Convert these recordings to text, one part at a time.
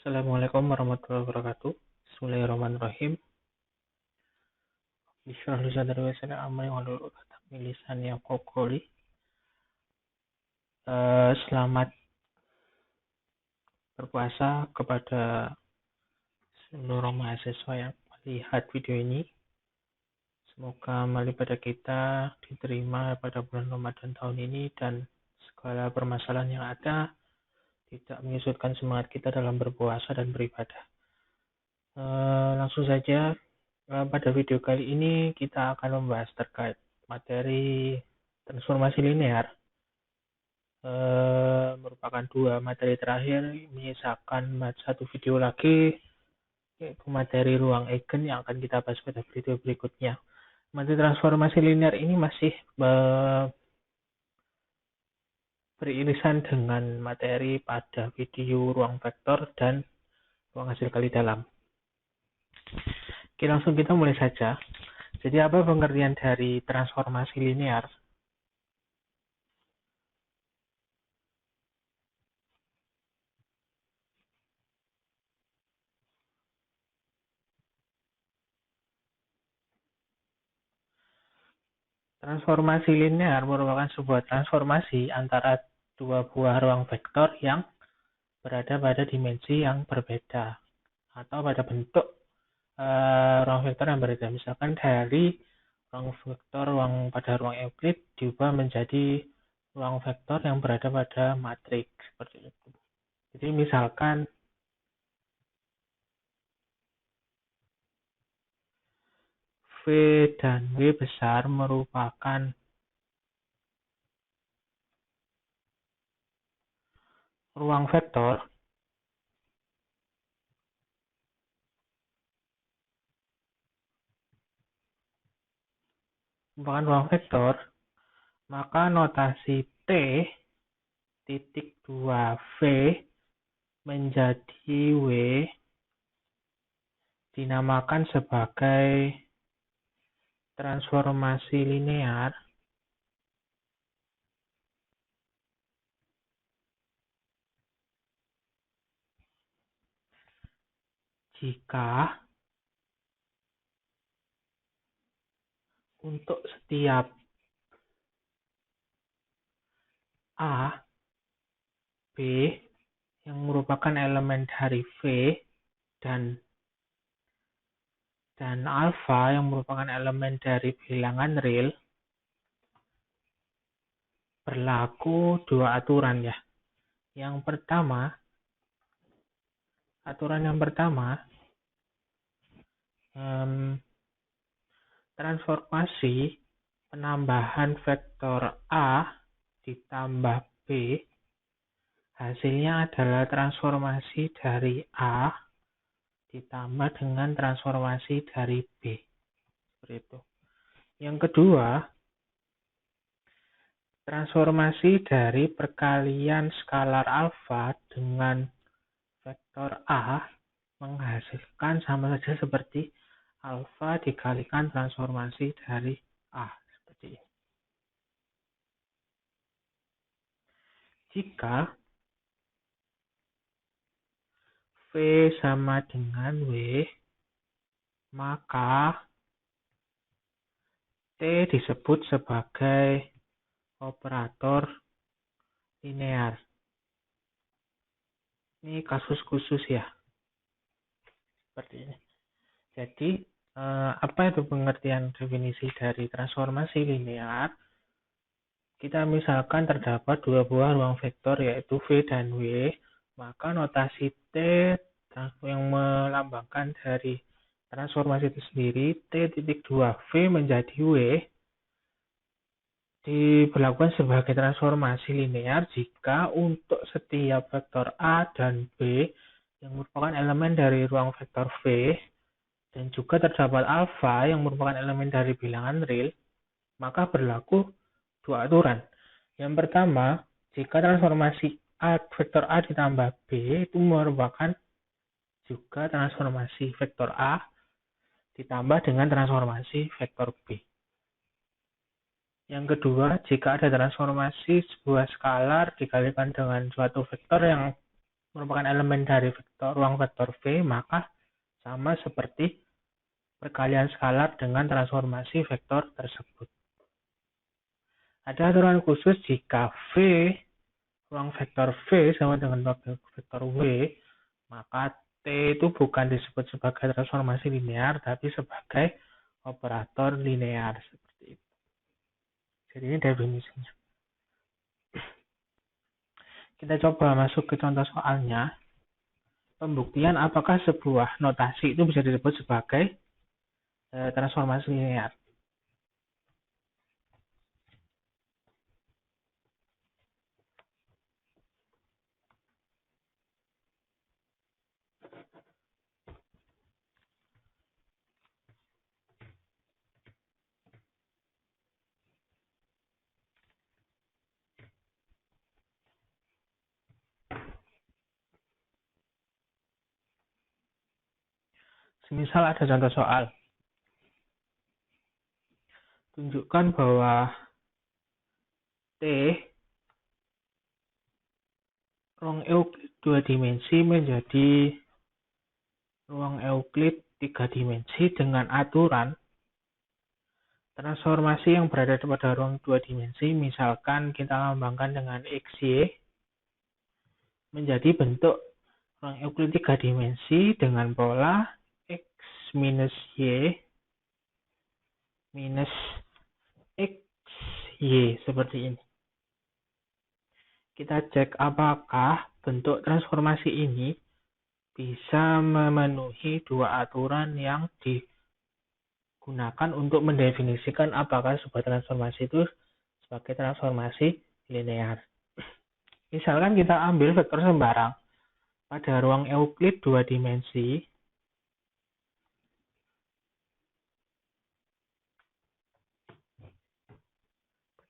Assalamualaikum warahmatullahi wabarakatuh. Bismillahirrahmanirrahim. Bismillah sadari wa sallam amri wa lulu lisan yaqulu qawli. Selamat berpuasa kepada seluruh mahasiswa yang melihat video ini. Semoga amal ibadah kita diterima pada bulan Ramadan tahun ini dan segala permasalahan yang ada tidak menyusutkan semangat kita dalam berpuasa dan beribadah. Langsung saja, pada video kali ini kita akan membahas terkait materi transformasi linear. Merupakan dua materi terakhir, menyisakan satu video lagi yaitu materi ruang eigen yang akan kita bahas pada video berikutnya. Materi transformasi linear ini masih beririsan dengan materi pada video ruang vektor dan ruang hasil kali dalam. Oke, langsung kita mulai saja. Jadi apa pengertian dari transformasi linear? Transformasi linear merupakan sebuah transformasi antara dua buah ruang vektor yang berada pada dimensi yang berbeda atau pada bentuk ruang vektor yang berbeda. Misalkan dari ruang vektor pada ruang Euclid diubah menjadi ruang vektor yang berada pada matriks seperti itu. Jadi misalkan V dan W besar merupakan ruang vektor maka notasi T titik 2V menjadi W dinamakan sebagai transformasi linear jika untuk setiap A, B yang merupakan elemen dari V dan alfa yang merupakan elemen dari bilangan real berlaku dua aturan ya. Aturan yang pertama transformasi penambahan vektor A ditambah B hasilnya adalah transformasi dari A ditambah dengan transformasi dari B. Seperti itu. Yang kedua, transformasi dari perkalian skalar alfa dengan vektor A menghasilkan sama saja seperti alfa dikalikan transformasi dari A. Seperti ini. Jika V sama dengan W, maka T disebut sebagai operator linear. Ini kasus khusus ya. Seperti ini. Jadi, apa itu pengertian definisi dari transformasi linear? Kita misalkan terdapat dua buah ruang vektor yaitu V dan W, maka notasi T yang melambangkan dari transformasi itu sendiri, T titik 2V menjadi W, diberlakukan sebagai transformasi linear jika untuk setiap vektor A dan B yang merupakan elemen dari ruang vektor V dan juga terdapat alfa yang merupakan elemen dari bilangan real, maka berlaku dua aturan. Yang pertama, jika transformasi vektor A ditambah B itu merupakan juga transformasi vektor A ditambah dengan transformasi vektor B. Yang kedua, jika ada transformasi sebuah skalar dikalikan dengan suatu vektor yang merupakan elemen dari ruang vektor V, maka sama seperti perkalian skalar dengan transformasi vektor tersebut. Ada aturan khusus jika ruang vektor V sama dengan vektor W, maka T itu bukan disebut sebagai transformasi linear, tapi sebagai operator linear. Seperti itu. Jadi ini definisinya. Kita coba masuk ke contoh soalnya. Pembuktian apakah sebuah notasi itu bisa disebut sebagai transformasi linear. Semisal ada contoh soal. Tunjukkan bahwa T ruang Euclid 2 dimensi menjadi ruang Euclid 3 dimensi dengan aturan transformasi yang berada pada ruang 2 dimensi, misalkan kita lambangkan dengan XY, menjadi bentuk ruang Euclid 3 dimensi dengan pola X minus Y minus XY seperti ini. Kita cek apakah bentuk transformasi ini bisa memenuhi dua aturan yang digunakan untuk mendefinisikan apakah sebuah transformasi itu sebagai transformasi linear. Misalkan kita ambil vektor sembarang pada ruang Euclid 2 dimensi.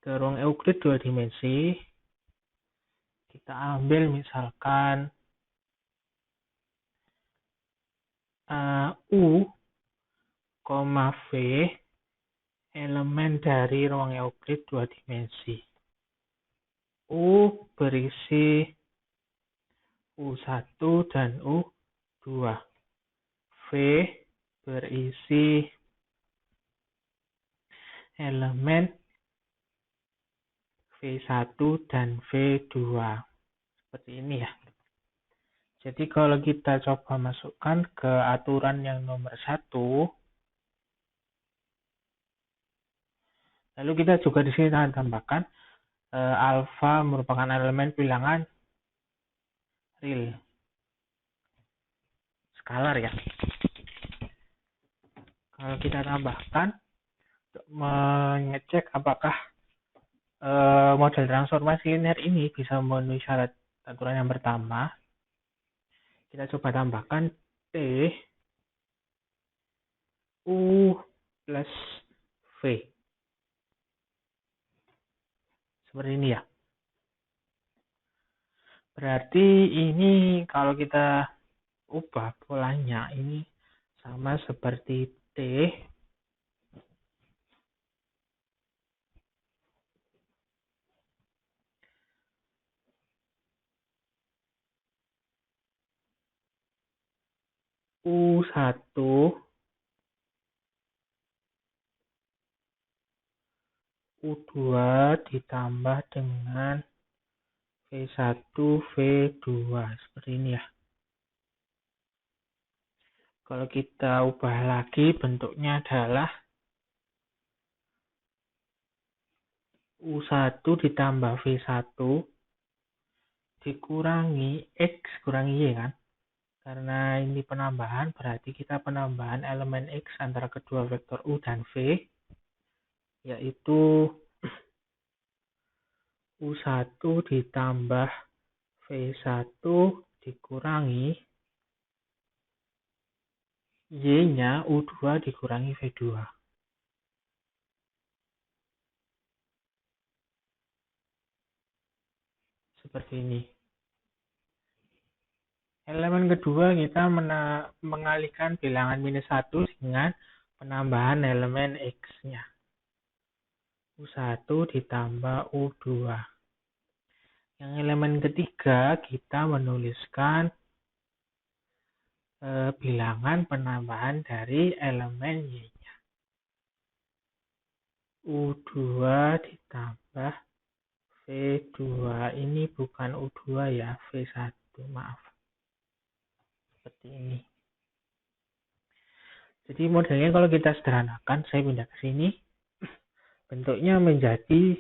Pada ruang Euclid 2 dimensi, kita ambil misalkan U, V elemen dari ruang Euclid 2 dimensi. U berisi U1 dan U2. V berisi elemen V1 dan V2. Seperti ini ya. Jadi kalau kita coba masukkan ke aturan yang nomor 1, lalu kita juga di sini tambahkan alfa merupakan elemen bilangan real, skalar ya. Kalau kita tambahkan untuk mengecek apakah model transformasi linear ini bisa memenuhi syarat aturan yang pertama, kita coba tambahkan T U plus V. Seperti ini ya. Berarti ini kalau kita ubah polanya ini sama seperti T U1 U2 ditambah dengan V1 V2 seperti ini ya. Kalau kita ubah lagi bentuknya adalah U1 ditambah V1 dikurangi X kurangi Y kan. Karena ini penambahan berarti kita penambahan elemen X antara kedua vektor U dan V, yaitu U1 ditambah V1 dikurangi Y-nya U2 dikurangi V2. Seperti ini. Elemen kedua kita mengalihkan bilangan minus 1 dengan penambahan elemen X-nya. U1 ditambah U2. Yang elemen ketiga, kita menuliskan bilangan penambahan dari elemen Y-nya. U2 ditambah V2. Ini bukan U2 ya, V1, maaf. Seperti ini. Jadi modelnya kalau kita sederhanakan, saya pindah ke sini. Bentuknya menjadi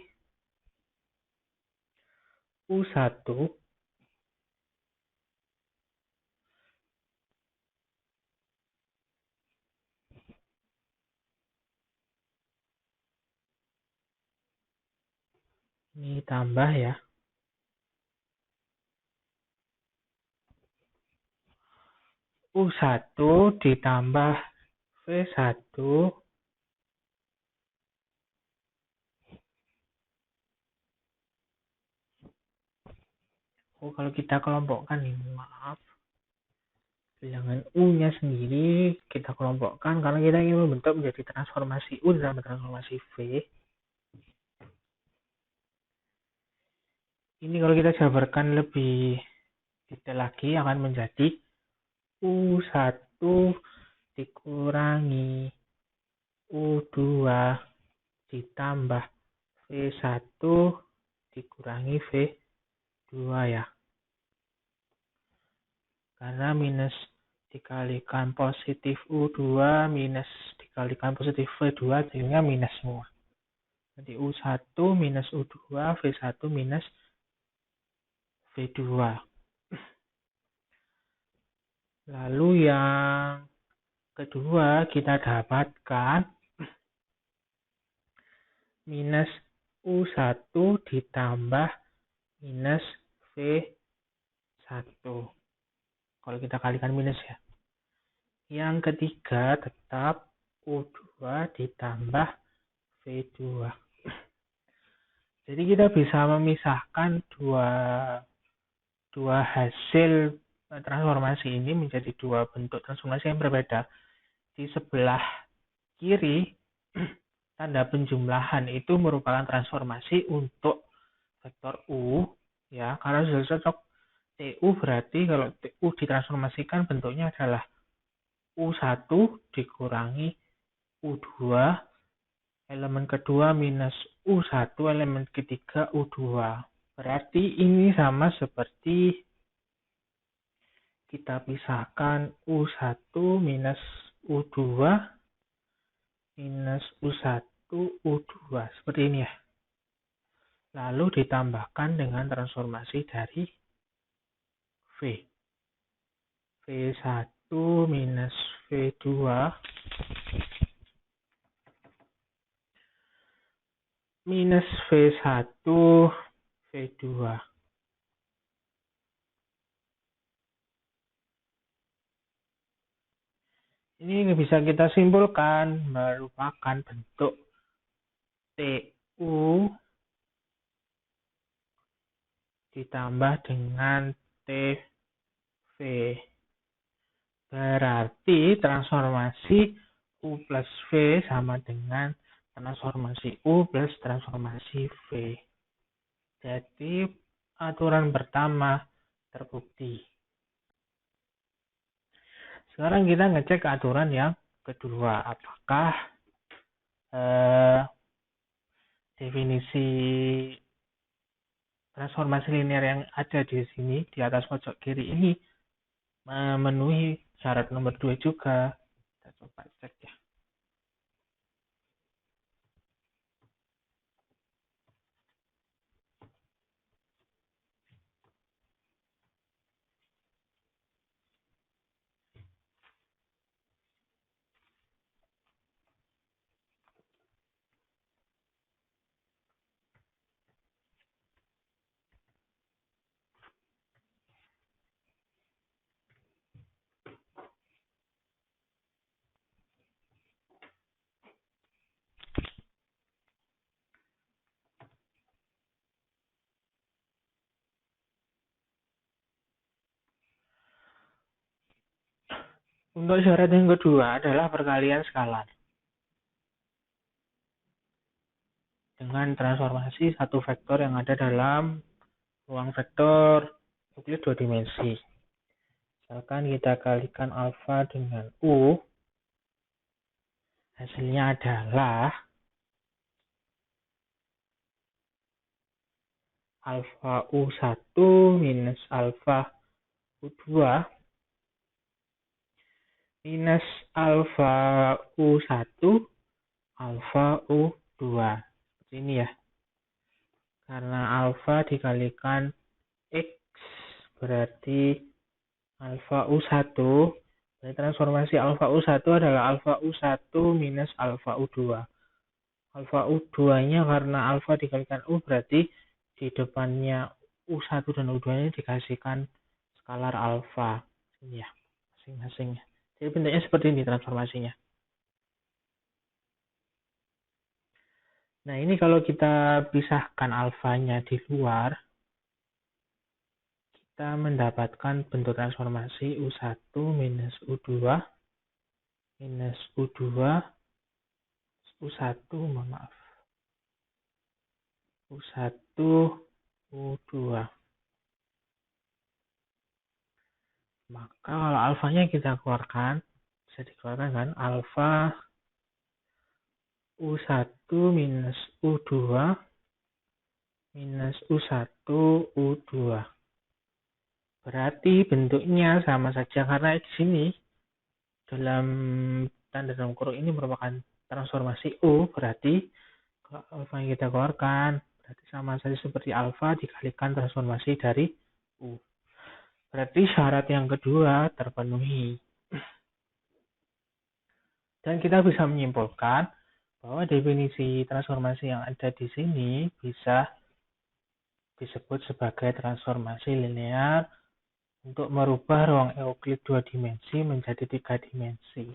U1 ini tambah ya. U1 ditambah V1 kalau kita kelompokkan ini, maaf. Bilangan U-nya sendiri kita kelompokkan karena kita ingin membentuk menjadi transformasi U dalam transformasi V. Ini kalau kita jabarkan lebih detail lagi akan menjadi U1 dikurangi U2 ditambah V1 dikurangi V2 ya. Karena minus dikalikan positif U2 minus dikalikan positif V2 jadinya minus semua. Jadi U1 minus U2, V1 minus V2. Lalu yang kedua kita dapatkan minus U1 ditambah minus V1. Kalau kita kalikan minus ya. Yang ketiga tetap U2 ditambah V2. Jadi kita bisa memisahkan dua hasil transformasi ini menjadi dua bentuk transformasi yang berbeda. Di sebelah kiri tanda penjumlahan itu merupakan transformasi untuk vektor U ya, karena sudah cocok TU berarti kalau TU ditransformasikan bentuknya adalah U1 dikurangi U2 elemen kedua minus U1 elemen ketiga U2. Berarti ini sama seperti kita pisahkan U1 minus U2 minus U1 U2 seperti ini ya. Lalu ditambahkan dengan transformasi dari V. V1 minus V2 minus V1 V2. Ini bisa kita simpulkan merupakan bentuk TU ditambah dengan TV. Berarti transformasi U plus V sama dengan transformasi U plus transformasi V. Jadi aturan pertama terbukti. Sekarang kita ngecek aturan yang kedua. Apakah definisi transformasi linear yang ada di sini di atas pojok kiri ini memenuhi syarat nomor 2 juga. Kita coba cek ya. Untuk syarat yang kedua adalah perkalian skalar dengan transformasi satu vektor yang ada dalam ruang vektor Euclid 2 dimensi. Misalkan kita kalikan alfa dengan U, hasilnya adalah alfa U1 minus alfa U2 minus alfa U1 alfa U2. Seperti ini ya. Karena alfa dikalikan X berarti alfa U1. Berarti transformasi alfa U1 adalah alfa U1 minus alfa U2. Alfa U2-nya karena alfa dikalikan U berarti di depannya U1 dan U2-nya dikasihkan skalar alfa. Ini ya, masing-masing. Jadi bentuknya seperti ini transformasinya. Nah, ini kalau kita pisahkan alfanya di luar, kita mendapatkan bentuk transformasi U1 minus U2 minus U2 U1, maaf. U1 U2. Maka kalau alfanya kita keluarkan, bisa dikeluarkan kan alfa U1 minus U2 minus U1 U2. Berarti bentuknya sama saja karena di sini dalam tanda dalam kurung ini merupakan transformasi U, berarti kalau alfa yang kita keluarkan berarti sama saja seperti alfa dikalikan transformasi dari U. Berarti syarat yang kedua terpenuhi. Dan kita bisa menyimpulkan bahwa definisi transformasi yang ada di sini bisa disebut sebagai transformasi linear untuk merubah ruang Euclid 2 dimensi menjadi 3 dimensi.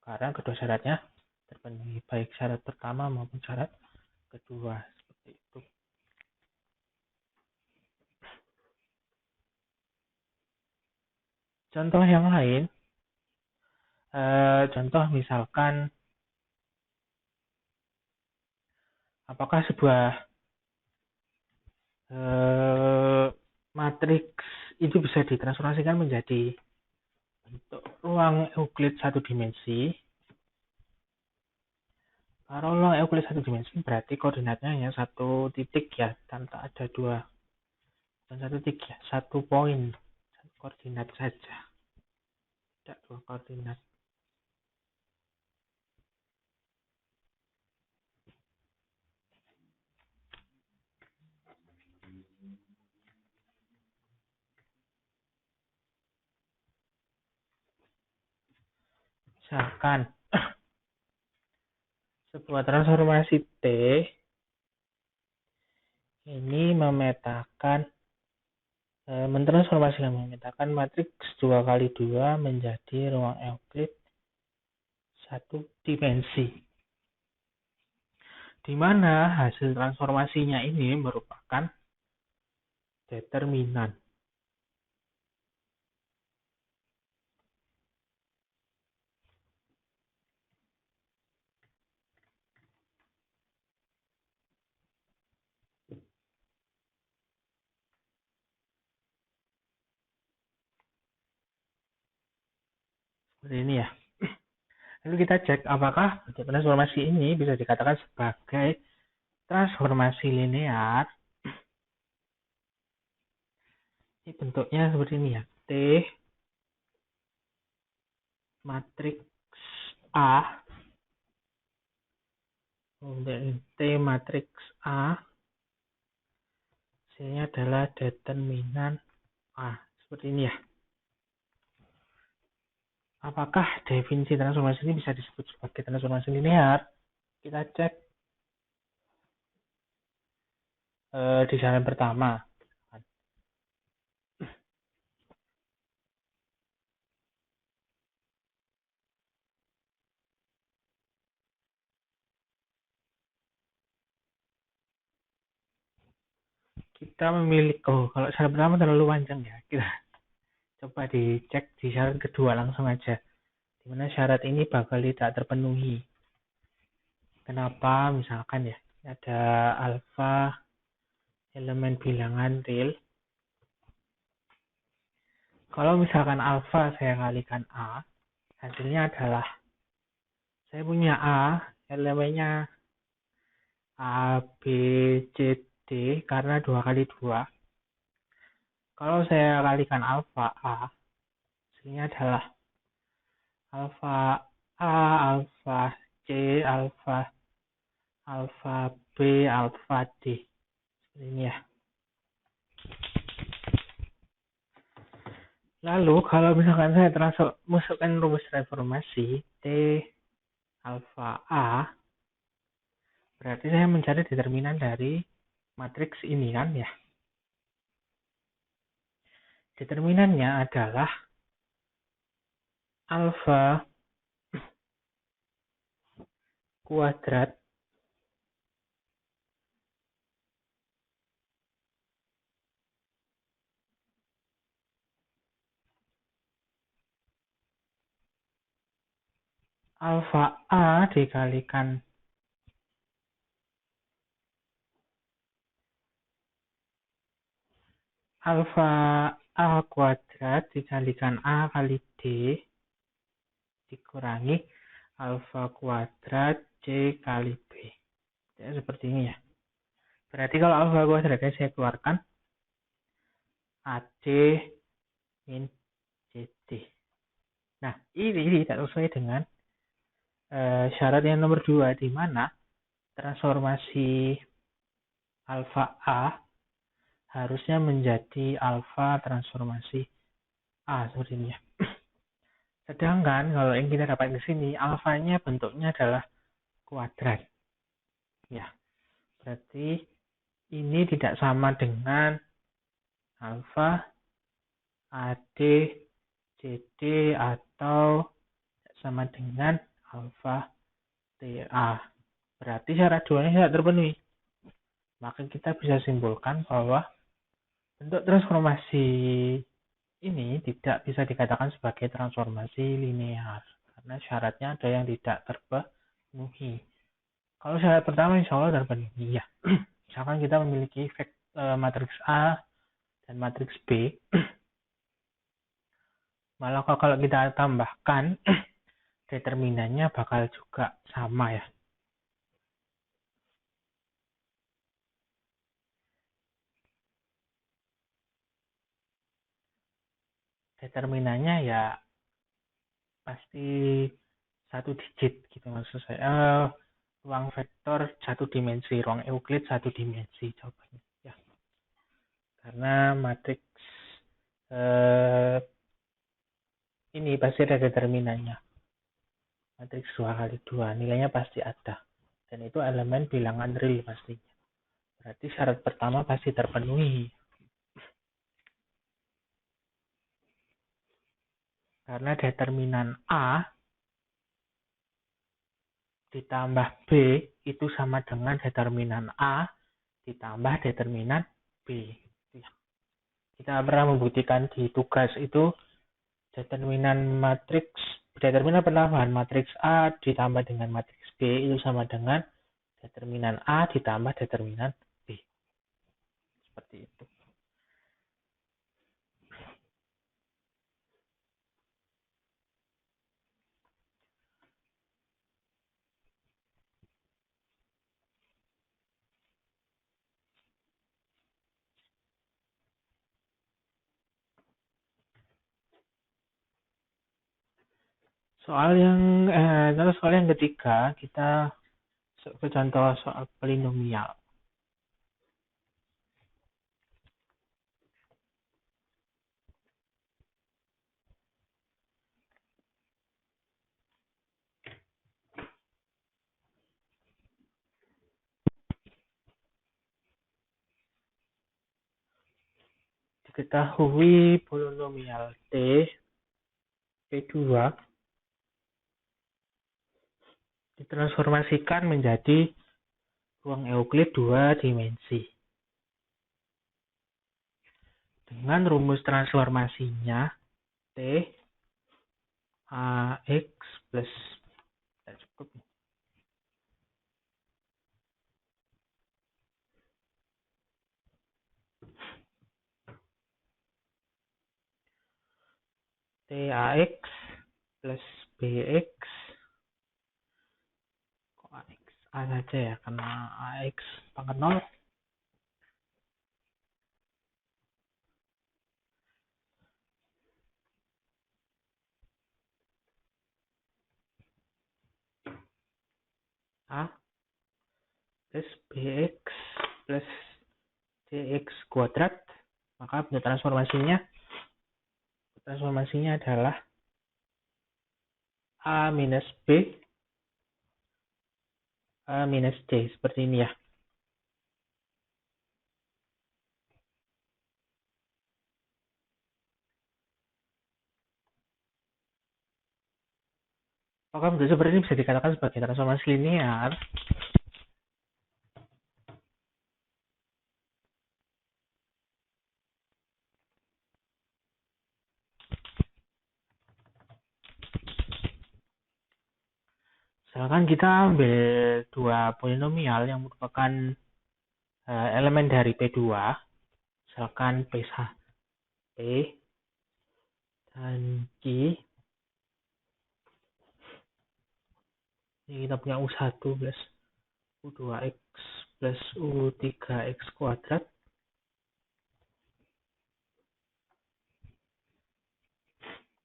Karena kedua syaratnya terpenuhi, baik syarat pertama maupun syarat kedua. Seperti itu. Contoh yang lain, contoh misalkan apakah sebuah matriks itu bisa ditransformasikan menjadi bentuk ruang Euclid 1 dimensi. Kalau ruang Euclid 1 dimensi berarti koordinatnya hanya satu titik ya, tanpa ada dua dan satu titik ya, satu poin, satu koordinat saja, tidak dua koordinat. Misalkan sebuah transformasi T ini memetakan matriks 2 kali 2 menjadi ruang Euclid 1 dimensi, di mana hasil transformasinya ini merupakan determinan. Seperti ini ya. Lalu kita cek apakah transformasi ini bisa dikatakan sebagai transformasi linear. Ini bentuknya seperti ini ya. T matriks A, kemudian T matriks A, hasilnya adalah determinan A. Seperti ini ya. Apakah definisi transformasi ini bisa disebut sebagai transformasi linear? Kita cek di jalan pertama. Kita memilih, kalau syarat pertama terlalu panjang ya. Kita coba dicek di syarat kedua langsung aja. Dimana syarat ini bakal tidak terpenuhi. Kenapa? Misalkan ya, ada alfa elemen bilangan real. Kalau misalkan alfa saya kalikan A, hasilnya adalah saya punya A, elemennya A, B, C, D, karena 2 kali 2. Kalau saya kalikan alfa A, hasilnya adalah alfa A, alfa C, alfa B, alfa D. Ini ya. Lalu kalau misalkan saya masukkan rumus transformasi T alfa A, berarti saya mencari determinan dari matriks ini kan ya. Determinannya adalah alfa kuadrat alfa A dikalikan alfa A kuadrat dikalikan A kali D dikurangi alfa kuadrat C kali B. Ya, seperti ini ya. Berarti kalau alfa kuadratnya saya keluarkan AC min CD. Nah, ini tidak sesuai dengan syarat yang nomor 2, di mana transformasi alfa A harusnya menjadi alfa transformasi A seperti ini ya. Sedangkan kalau yang kita dapat di sini, alfanya bentuknya adalah kuadrat. Ya, berarti ini tidak sama dengan alfa AD CD atau sama dengan alfa TA. Berarti syarat 2 ini tidak terpenuhi. Maka kita bisa simpulkan bahwa bentuk transformasi ini tidak bisa dikatakan sebagai transformasi linear karena syaratnya ada yang tidak terpenuhi. Kalau syarat pertama insya Allah terpenuhi ya. Misalkan kita memiliki matriks A dan matriks B, malah kalau kita tambahkan determinannya bakal juga sama ya. Determinannya ya pasti satu digit gitu maksud saya. Ruang vektor satu dimensi, ruang Euclid satu dimensi jawabannya ya. Karena matriks ini pasti ada determinannya. Matriks 2 kali 2 nilainya pasti ada. Dan itu elemen bilangan real pastinya. Berarti syarat pertama pasti terpenuhi. Karena determinan A ditambah B itu sama dengan determinan A ditambah determinan B. Kita pernah membuktikan di tugas itu determinan penambahan matriks A ditambah dengan matriks B itu sama dengan determinan A ditambah determinan B. Seperti itu. Soal yang ketiga, kita ke contoh soal polinomial. Diketahui polinomial T P2 ditransformasikan menjadi ruang Euclid 2 dimensi. Dengan rumus transformasinya T AX plus cukup. CAX plus BX, kok AX A saja ya, karena AX pangkat 0. A plus BX plus CX kuadrat, maka bentuk transformasinya adalah A minus B A minus C, seperti ini ya. Maka bentuk seperti ini bisa dikatakan sebagai transformasi linear. Misalkan kita ambil dua polinomial yang merupakan elemen dari P2, misalkan P dan Q. Ini kita punya U1 plus U2X plus U3X kuadrat.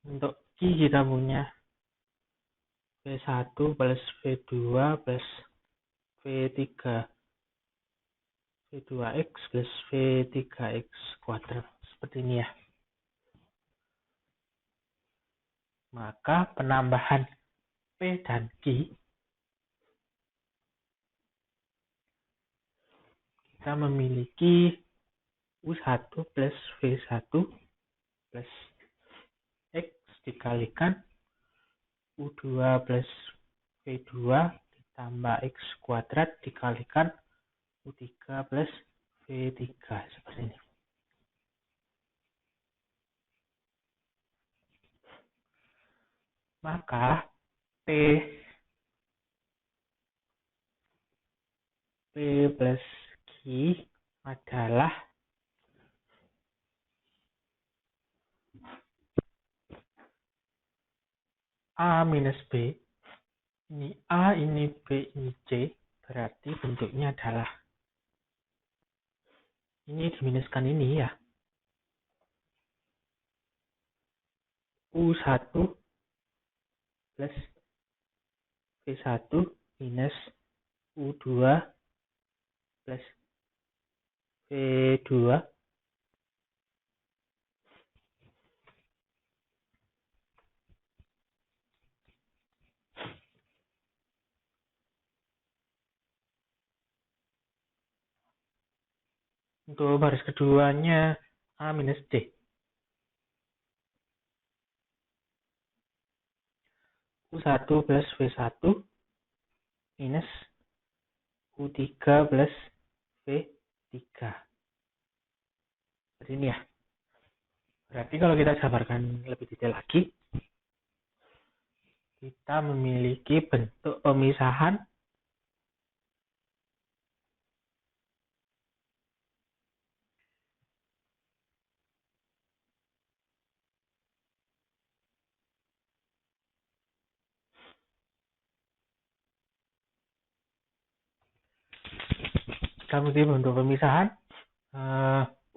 Untuk Q kita punya V1 plus V2 plus V3 V2X plus V3X kuadrat, seperti ini ya. Maka penambahan P dan Q, kita memiliki U1 plus V1 plus X dikalikan U2 plus V2 ditambah X kuadrat dikalikan U3 plus V3, seperti ini. Maka P plus Q adalah A minus B. Ini A, ini B, ini C. Berarti bentuknya adalah ini diminuskan ini ya. U1 plus V1 minus U2 plus V2 untuk baris keduanya A minus D. U1 plus V1 minus U3 plus V3. Seperti ini ya. Berarti kalau kita jabarkan lebih detail lagi, kita memiliki bentuk pemisahan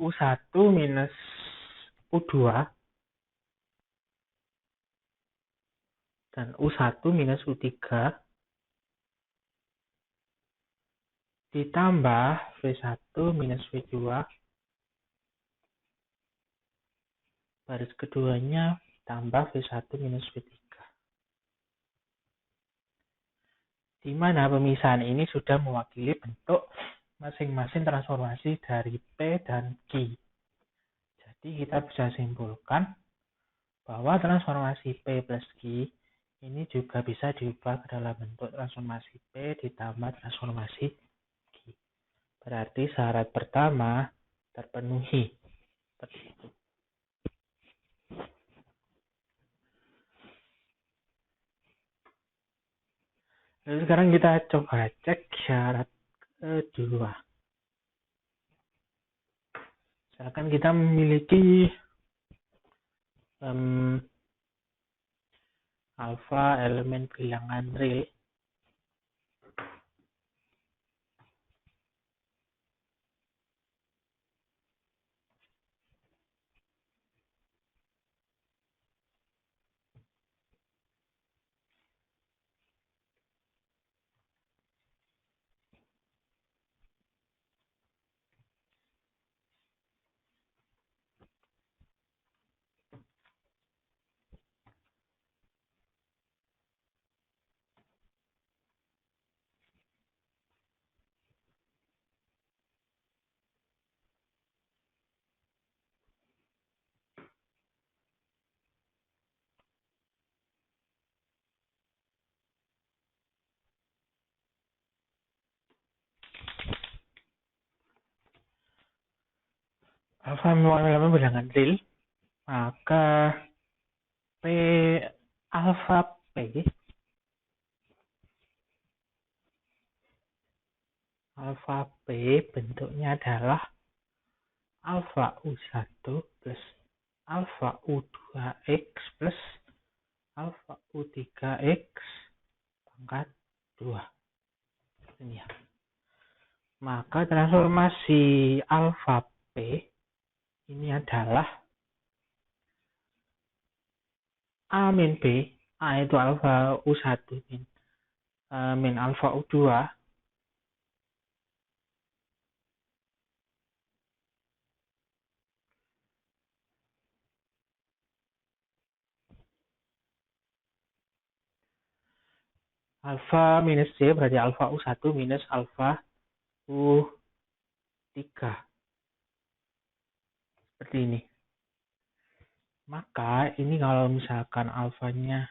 U1 minus U2 dan U1 minus U3 ditambah V1 minus V2 baris keduanya tambah V1 minus V3. Di mana pemisahan ini sudah mewakili bentuk masing-masing transformasi dari P dan Q. Jadi kita bisa simpulkan bahwa transformasi P plus Q ini juga bisa diubah ke dalam bentuk transformasi P ditambah transformasi Q. Berarti syarat pertama terpenuhi. Seperti itu. Lalu sekarang kita coba cek syarat kedua. Misalkan kita memiliki alfa elemen bilangan real. Alfa merupakan elemen bilangan real, maka P alfa P bentuknya adalah alfa U1 plus alfa U2X plus alfa U3X pangkat 2. Ini ya. Maka transformasi alfa P ini adalah A min B. A itu alfa U1 min alfa U2 alfa minus C berarti alfa U1 minus alfa U3. Seperti ini. Maka ini kalau misalkan alfanya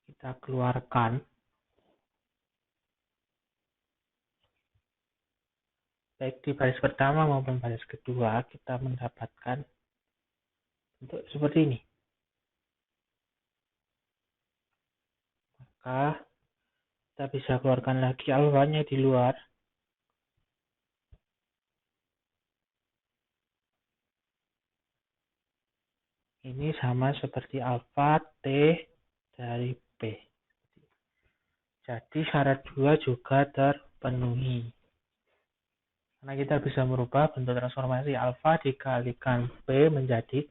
kita keluarkan, baik di baris pertama maupun baris kedua, kita mendapatkan bentuk seperti ini. Maka kita bisa keluarkan lagi alfanya di luar. Ini sama seperti alfa T dari P. Jadi syarat 2 juga terpenuhi. Karena kita bisa merubah bentuk transformasi alfa dikalikan P menjadi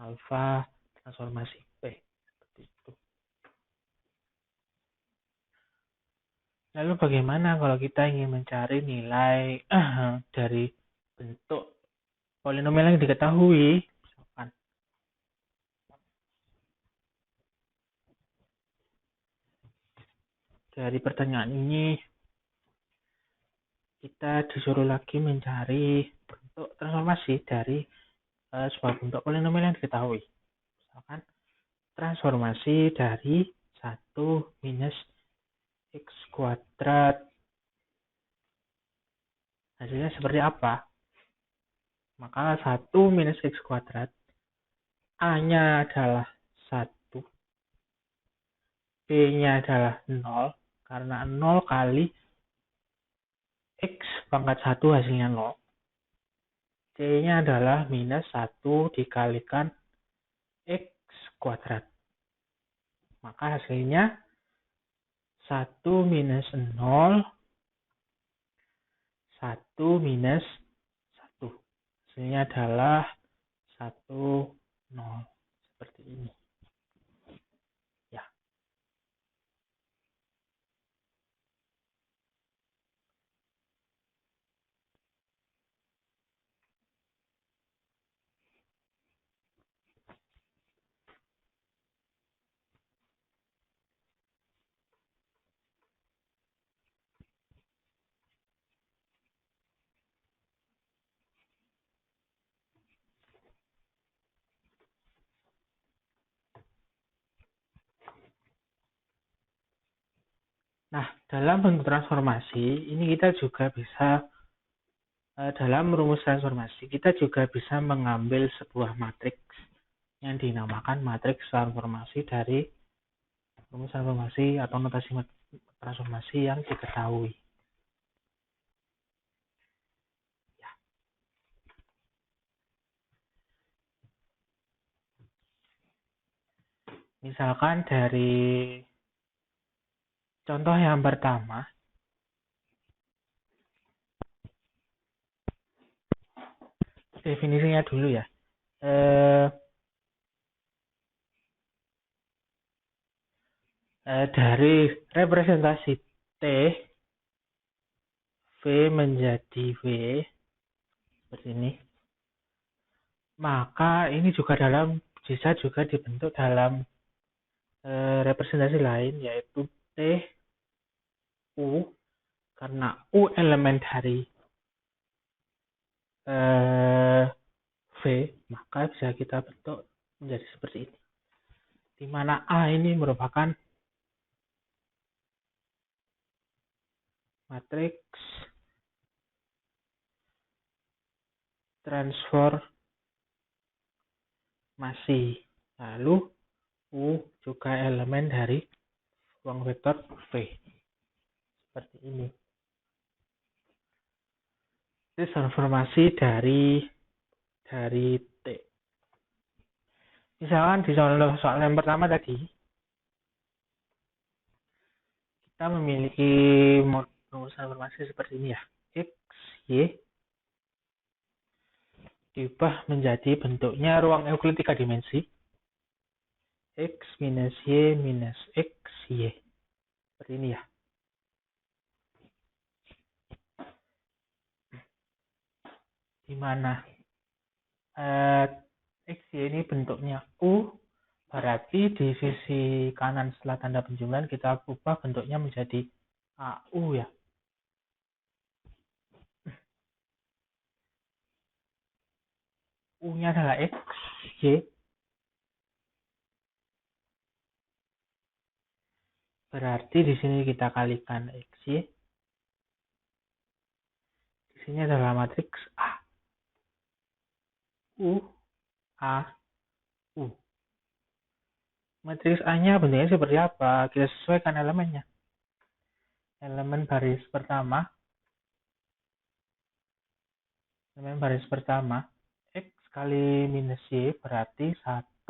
alfa transformasi P. Seperti itu. Lalu bagaimana kalau kita ingin mencari nilai dari bentuk polinomial yang diketahui? Misalkan dari pertanyaan ini kita disuruh lagi mencari bentuk transformasi dari sebuah bentuk polinomial yang diketahui. Misalkan transformasi dari 1 minus X kuadrat. Hasilnya seperti apa? Maka 1 minus X kuadrat, A-nya adalah 1, B-nya adalah 0, karena 0 kali X pangkat 1 hasilnya 0. C-nya adalah minus 1 dikalikan X kuadrat. Maka hasilnya 1 minus 0, 1 minus 1. Hasilnya adalah 1, 0. Seperti ini. Ya. Nah, dalam bentuk transformasi, ini kita juga bisa, dalam merumus transformasi, kita juga bisa mengambil sebuah matriks yang dinamakan matriks transformasi dari rumus transformasi atau notasi transformasi yang diketahui. Ya. Misalkan dari contoh yang pertama, definisinya dulu ya. Dari representasi T, V menjadi V, seperti ini. Maka ini juga bisa juga dibentuk dalam representasi lain, yaitu T, U, karena U elemen dari V, maka bisa kita bentuk menjadi seperti ini. Di mana A ini merupakan matriks transformasi. Lalu U juga elemen dari ruang vektor V. Seperti ini. Ini transformasi dari T. Misalkan di soal yang pertama tadi, kita memiliki rumus transformasi seperti ini ya. X, Y diubah menjadi bentuknya ruang Euclid 3 dimensi. X minus Y minus X, Y. Seperti ini ya. Di mana X, Y ini bentuknya U, berarti di sisi kanan setelah tanda penjumlahan kita ubah bentuknya menjadi AU ya. U-nya adalah X, Y. Berarti di sini kita kalikan X, Y. Di sini adalah matriks A. U, A, U. Matriks A-nya bentuknya seperti apa? Kita sesuaikan elemennya. Elemen baris pertama X kali minus Y berarti 1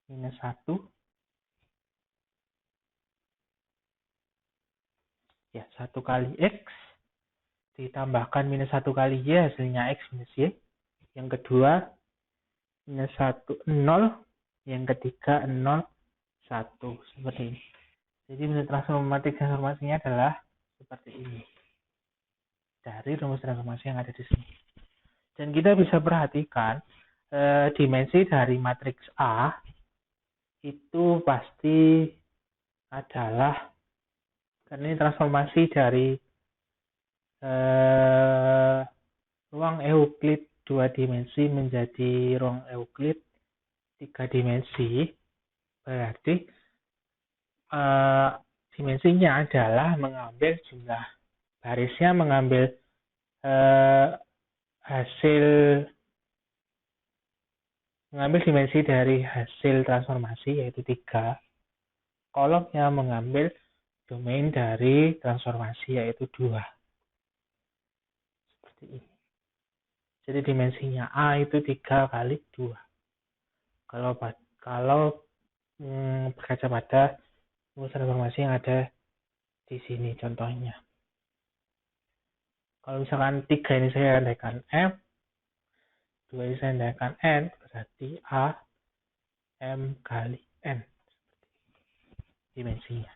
minus 1. Ya, 1 kali X ditambahkan minus 1 kali Y, hasilnya X minus Y. Yang kedua, minus 1, 0. Yang ketiga, 0, 1. Seperti ini. Jadi bentuk transformasinya adalah seperti ini. Dari rumus transformasi yang ada di sini. Dan kita bisa perhatikan dimensi dari matriks A itu pasti adalah, karena ini transformasi dari ruang Euclid 2 dimensi menjadi ruang Euclid 3 dimensi, berarti dimensinya adalah mengambil jumlah barisnya, mengambil dimensi dari hasil transformasi yaitu 3. Kolomnya mengambil domain dari transformasi yaitu 2. Seperti ini. Jadi dimensinya A itu 3 kali 2. Kalau berkaca pada rumus transformasi yang ada di sini contohnya. Kalau misalkan 3 ini saya andaikan M, 2 ini saya andaikan N, berarti A M kali N dimensinya.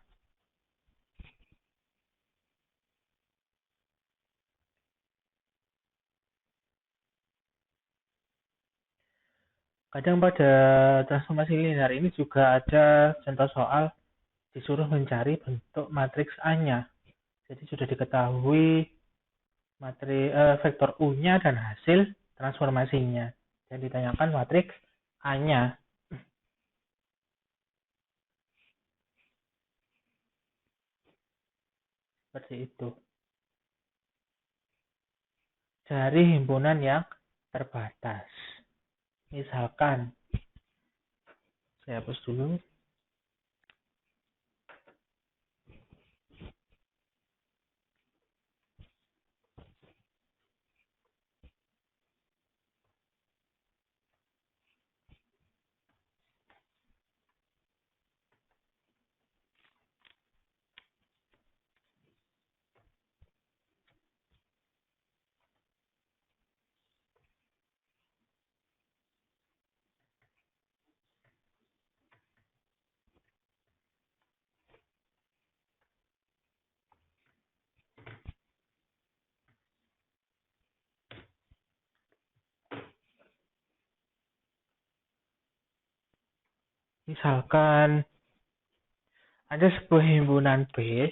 Kadang pada transformasi linear ini juga ada contoh soal disuruh mencari bentuk matriks A-nya. Jadi sudah diketahui vektor U-nya dan hasil transformasinya. Dan ditanyakan matriks A-nya. Seperti itu. Dari himpunan yang terbatas. Misalkan, saya hapus dulu. Misalkan ada sebuah himpunan B,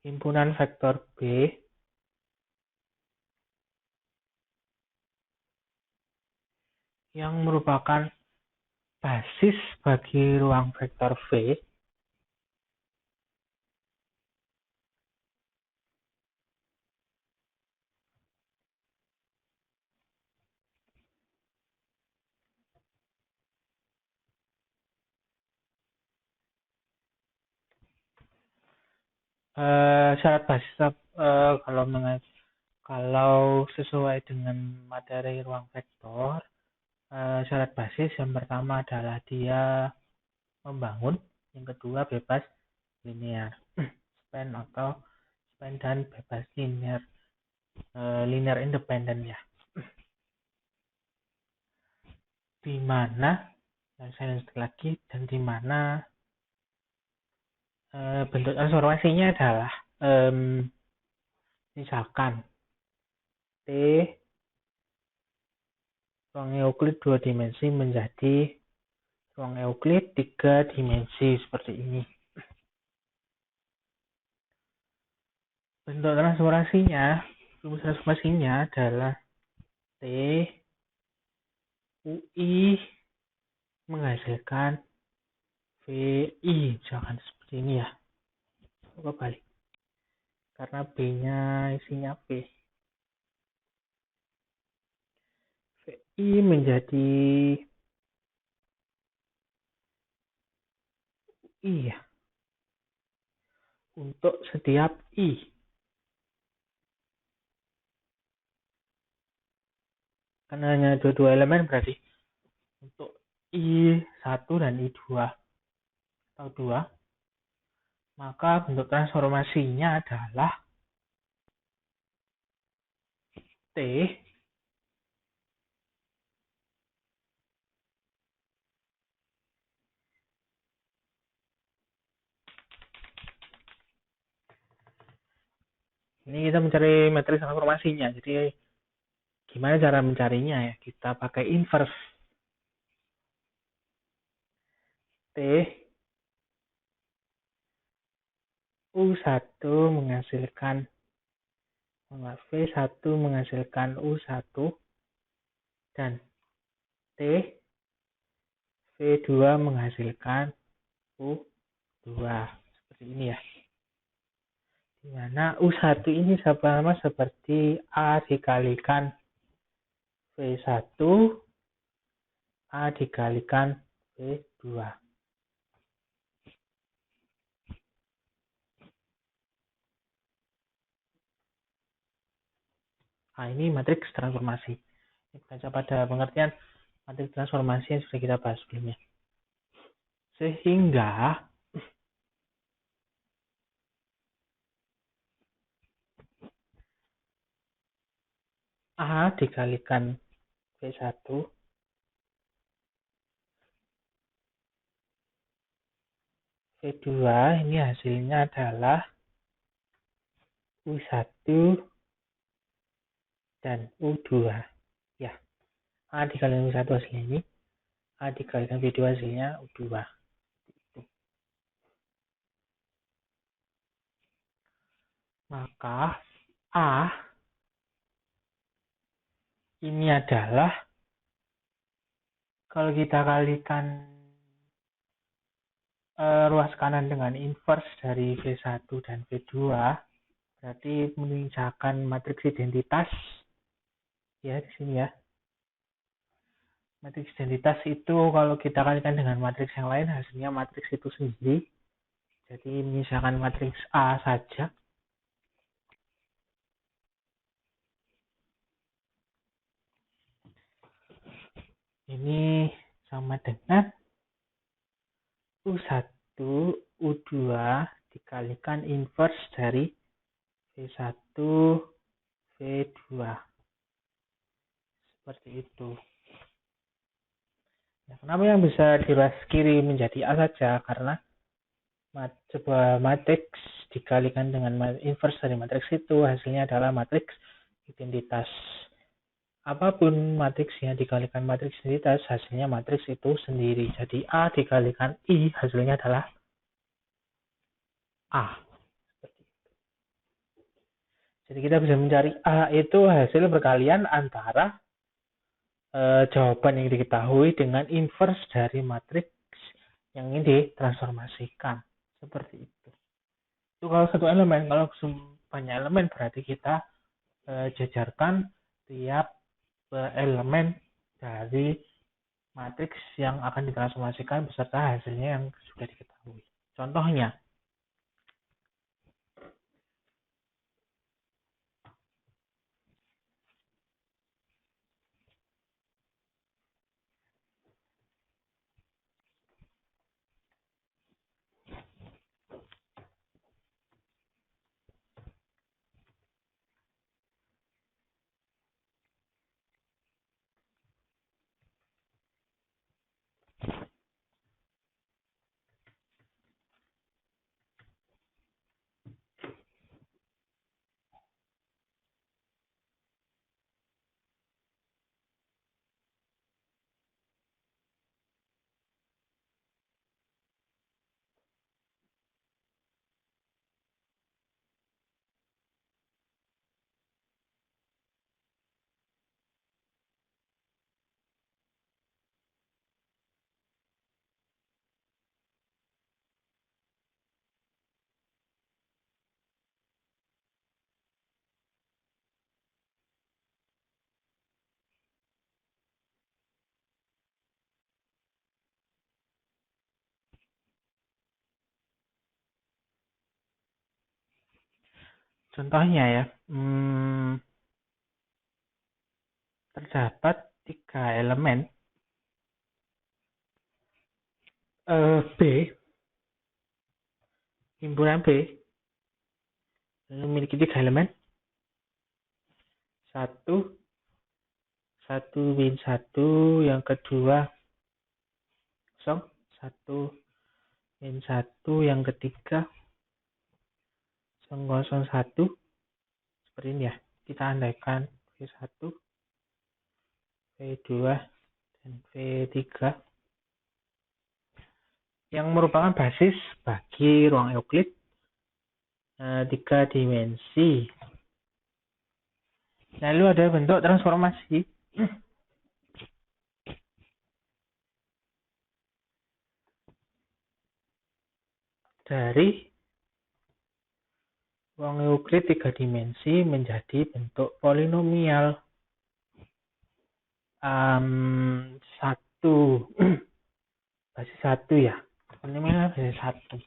himpunan vektor B yang merupakan basis bagi ruang vektor V. Syarat basis kalau sesuai dengan materi ruang vektor, syarat basis yang pertama adalah dia membangun, yang kedua bebas linear, span dan bebas linear independen ya. Di mana saya lanjut lagi, dan di mana bentuk transformasinya adalah misalkan T ruang Euclid 2 dimensi menjadi ruang Euclid 3 dimensi seperti ini. Bentuk rumus transformasinya adalah T UI menghasilkan VI, misalkan seperti ini ya. Coba balik, karena B-nya isinya P. VI menjadi I ya, untuk setiap I. Karena hanya dua elemen, berarti untuk I1 dan I2 atau 2, maka bentuk transformasinya adalah T ini kita mencari matriks transformasinya. Jadi gimana cara mencarinya ya? Kita pakai inverse. T U1 menghasilkan V1 menghasilkan U1 dan T V2 menghasilkan U2 seperti ini ya. Dimana U1 ini sama seperti A dikalikan V1 A dikalikan V2. Nah, ini matriks transformasi. Ini baca pada pengertian matriks transformasi yang sudah kita bahas sebelumnya. Sehingga A dikalikan V1 V2 ini hasilnya adalah U1 dan U2 ya. A dikalikan U1 hasilnya ini, A dikalikan V2 hasilnya U2. Maka A ini adalah, kalau kita kalikan ruas kanan dengan inverse dari V1 dan V2, berarti menunjukkan matriks identitas ya di sini ya. Matriks identitas itu kalau kita kalikan dengan matriks yang lain, hasilnya matriks itu sendiri. Jadi misalkan matriks A saja, ini sama dengan U1 U2 dikalikan inverse dari V1 V2 seperti itu. Nah, kenapa yang bisa di ruas kiri menjadi A saja? Karena sebuah matriks dikalikan dengan inverse dari matriks itu, hasilnya adalah matriks identitas. apapun matriksnya dikalikan matriks identitas, hasilnya matriks itu sendiri. Jadi A dikalikan I, hasilnya adalah A. Jadi kita bisa mencari A itu hasil perkalian antara jawaban yang diketahui dengan inverse dari matriks yang ingin ditransformasikan. Seperti itu. Itu kalau satu elemen. Kalau banyak elemen berarti kita jajarkan tiap elemen dari matriks yang akan ditransformasikan beserta hasilnya yang sudah diketahui. Contohnya, ya, terdapat 3 elemen B, himpunan B memiliki 3 elemen, 1, 1-1, yang kedua 0, 1-1, yang ketiga 0-1, seperti ini ya. Kita andaikan V1, V2, dan V3 yang merupakan basis bagi ruang Euclid 3 dimensi. Lalu ada bentuk transformasi dari ruang Euclid 3 dimensi menjadi bentuk polinomial 1 basis 1 ya. Polinomial basis 1.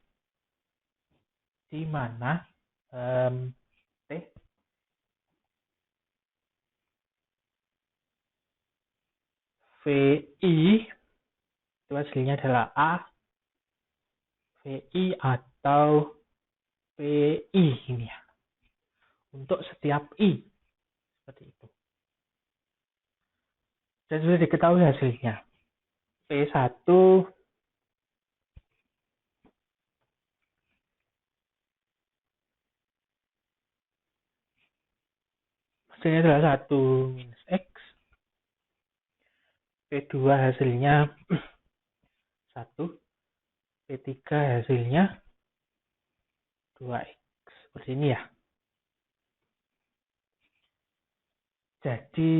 Di mana T VI itu hasilnya adalah A, VI atau PI ini ya. Untuk setiap I. Seperti itu. Dan sudah diketahui hasilnya. P1 hasilnya adalah 1 minus X. P2 hasilnya 1. P3 hasilnya 2X. Seperti ini ya. Jadi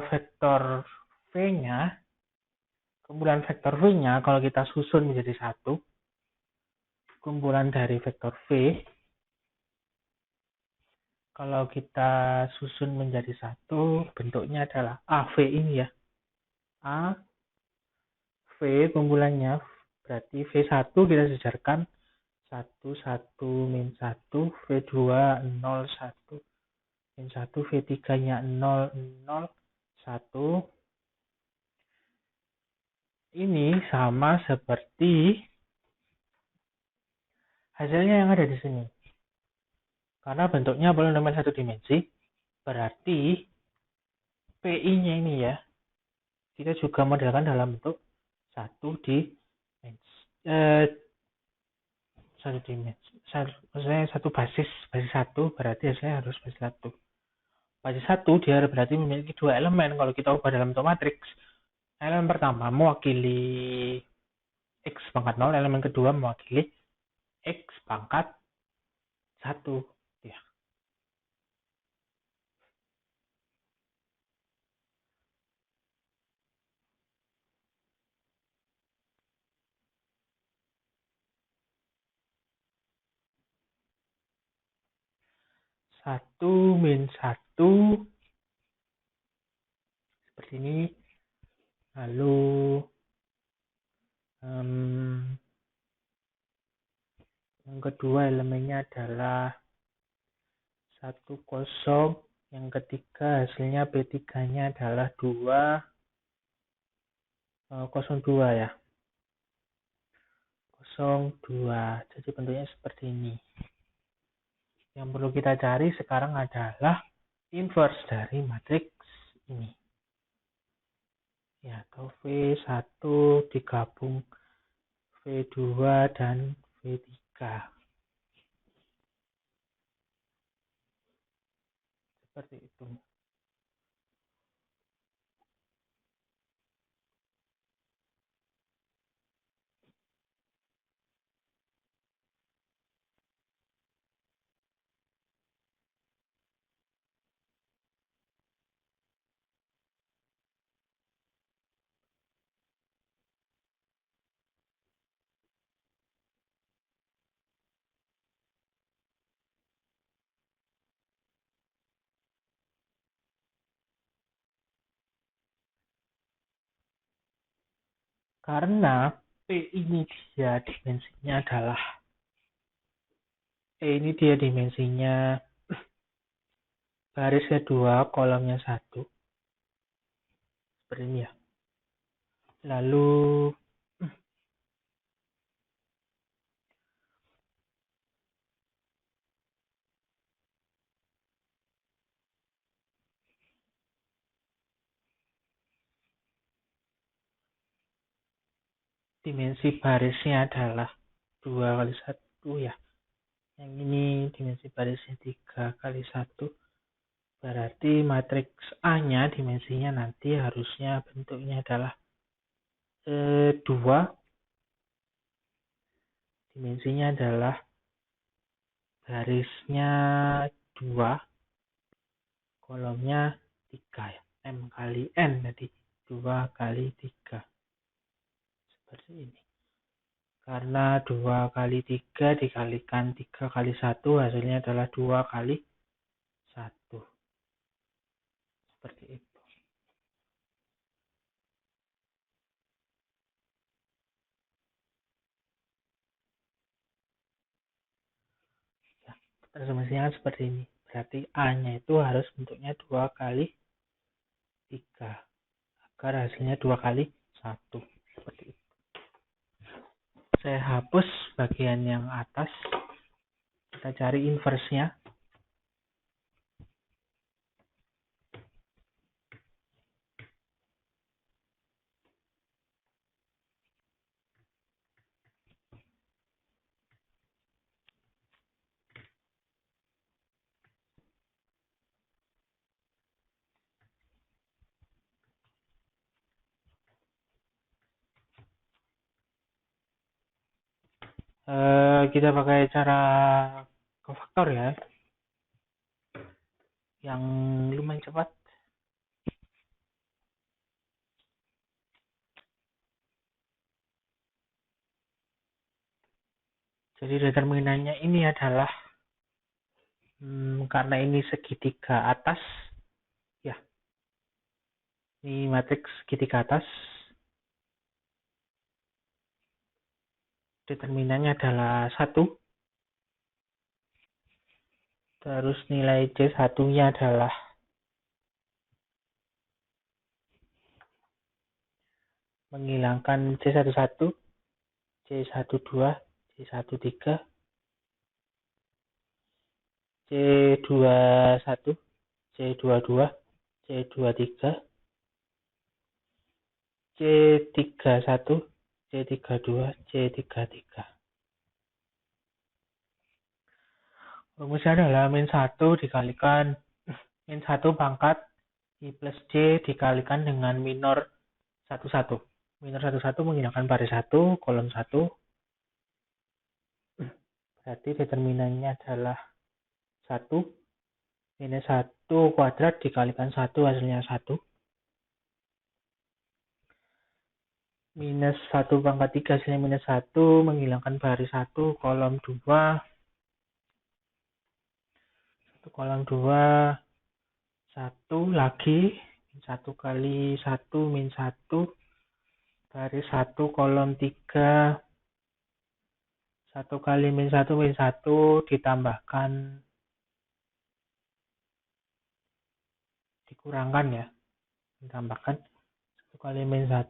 vektor V-nya, kumpulan vektor V-nya kalau kita susun menjadi 1, kumpulan dari vektor V, kalau kita susun menjadi 1, bentuknya adalah AV ini ya. A, V kumpulannya, berarti V1 kita sejarkan 1, 1, min 1, V2, 0, 1, min 1, V3-nya 0, 0, 1. Ini sama seperti hasilnya yang ada di sini. Karena bentuknya polinomial 1 dimensi, berarti PI-nya ini ya, kita juga modelkan dalam bentuk 1 dimensi. 1 dimensi. Maksudnya 1 basis 1, berarti hasilnya harus basis 1. basis 1 dia berarti memiliki dua elemen. Kalau kita ubah dalam bentuk matriks, elemen pertama mewakili X pangkat 0, elemen kedua mewakili X pangkat 1. Ya. Satu min 1 seperti ini. Lalu yang kedua elemennya adalah 1 kosong. Yang ketiga hasilnya B3-nya adalah 2 02 ya. 02. Jadi bentuknya seperti ini. Yang perlu kita cari sekarang adalah inverse dari matriks ini. Ya, atau V1 digabung V2 dan V3. Seperti itu. Karena P ini dia dimensinya adalah barisnya 2, kolomnya 1. Seperti ini ya. Lalu dimensi barisnya adalah 2 kali 1 ya. Yang ini dimensi barisnya 3 kali 1. Berarti matriks A-nya dimensinya nanti harusnya bentuknya adalah 2. Dimensinya adalah barisnya 2, kolomnya 3 ya. M kali N jadi 2 kali 3. Seperti ini. Karena 2 kali 3 dikalikan 3 kali 1 hasilnya adalah 2 kali 1. Seperti itu. Ya, transformasinya seperti ini. Berarti A-nya itu harus bentuknya 2 kali 3. Agar hasilnya 2 kali 1. Seperti itu. Saya hapus bagian yang atas. Kita cari inverse-nya. Kita pakai cara kofaktor ya. Yang lumayan cepat. Jadi determinannya ini adalah karena ini segitiga atas ya, ini matriks segitiga atas, determinannya adalah 1, terus nilai C1 nya adalah menghilangkan C11, C12, C13, C21, C22, C23, C31, C32, C33. Rumusnya adalah min 1 dikalikan min 1 pangkat I plus J dikalikan dengan minor 11. Minor 11 menghilangkan baris 1, kolom 1. Berarti determinannya adalah 1. Minus 1 kuadrat dikalikan 1 hasilnya 1. Minus 1 pangkat 3 hasilnya minus 1. Menghilangkan baris 1, kolom 2. 1 kolom 2. 1 lagi. 1 kali 1 min 1. Baris 1 kolom 3. 1 kali min 1 ditambahkan, dikurangkan ya. Ditambahkan 1 kali min 1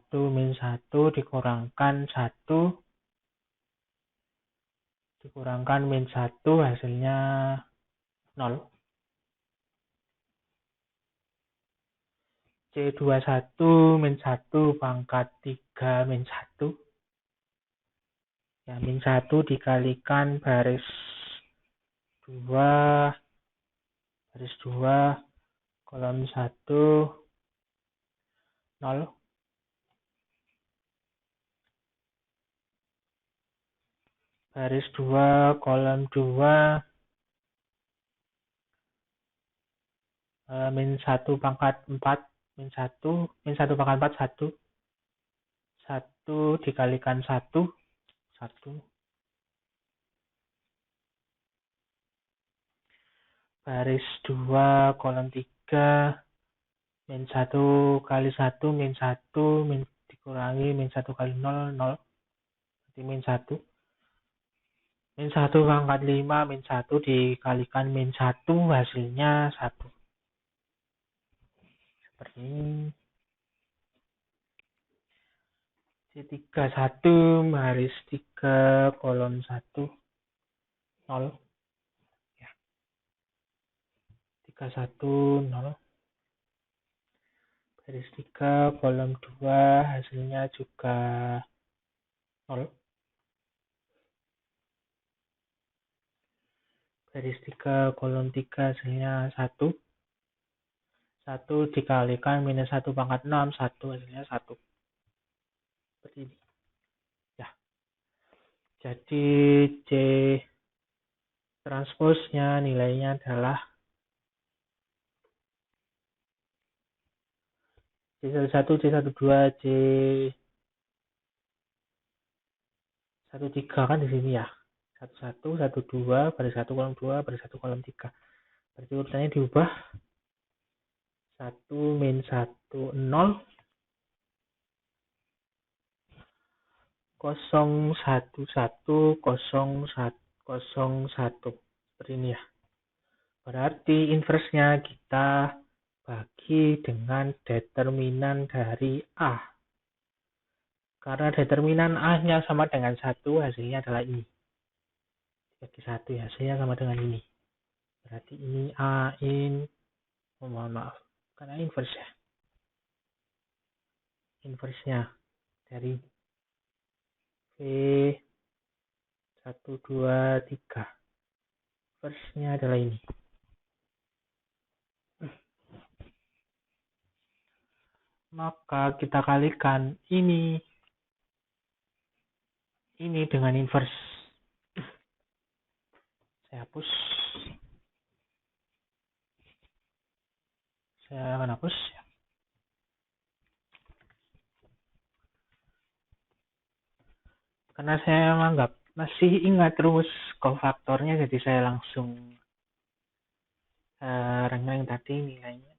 dikurangkan 1. Dikurangkan min 1 hasilnya 0. C21 min 1 pangkat 3 min 1. Ya, min 1 dikalikan baris 2. Baris 2. Kolom 1. 0. Baris 2. Kolom 2. Min 1 pangkat 4. Min 1 pangkat 4. 1. 1 dikalikan 1. 1. Baris 2 kolom 3. Min 1 kali 1 min 1 dikurangi min 1 kali 0, 0. Berarti min 1. Min 1 pangkat 5 min 1 dikalikan min 1 hasilnya 1. Seperti ini. C31 baris 3 kolom 1 0. Ya. 31 0. Baris 3 kolom 2 hasilnya juga 0. Baris 3 kolom 3 hasilnya 1. 1 dikalikan minus 1 pangkat 6, 1 hasilnya 1. Seperti ini. Ya. Jadi C transposnya nilainya adalah C11, C12, C13 kan di sini ya. 11, 12, baris 1 kolom 2, baris 1 kolom 3. Berarti urutannya diubah 1 min 1 0. 0 1 1 0 0 1. Seperti ini ya. Berarti inversnya kita bagi dengan determinan dari A. Karena determinan A-nya sama dengan 1, hasilnya adalah ini. Bagi 1 ya, hasilnya sama dengan ini. Berarti ini A in, mohon maaf, karena inverse ya. Inversnya dari V 1, 2, 3. Inversnya adalah ini. Maka kita kalikan ini dengan inverse. Saya hapus. Saya akan hapus. Karena saya menganggap masih ingat terus kofaktornya, jadi saya langsung renggang tadi nilainya.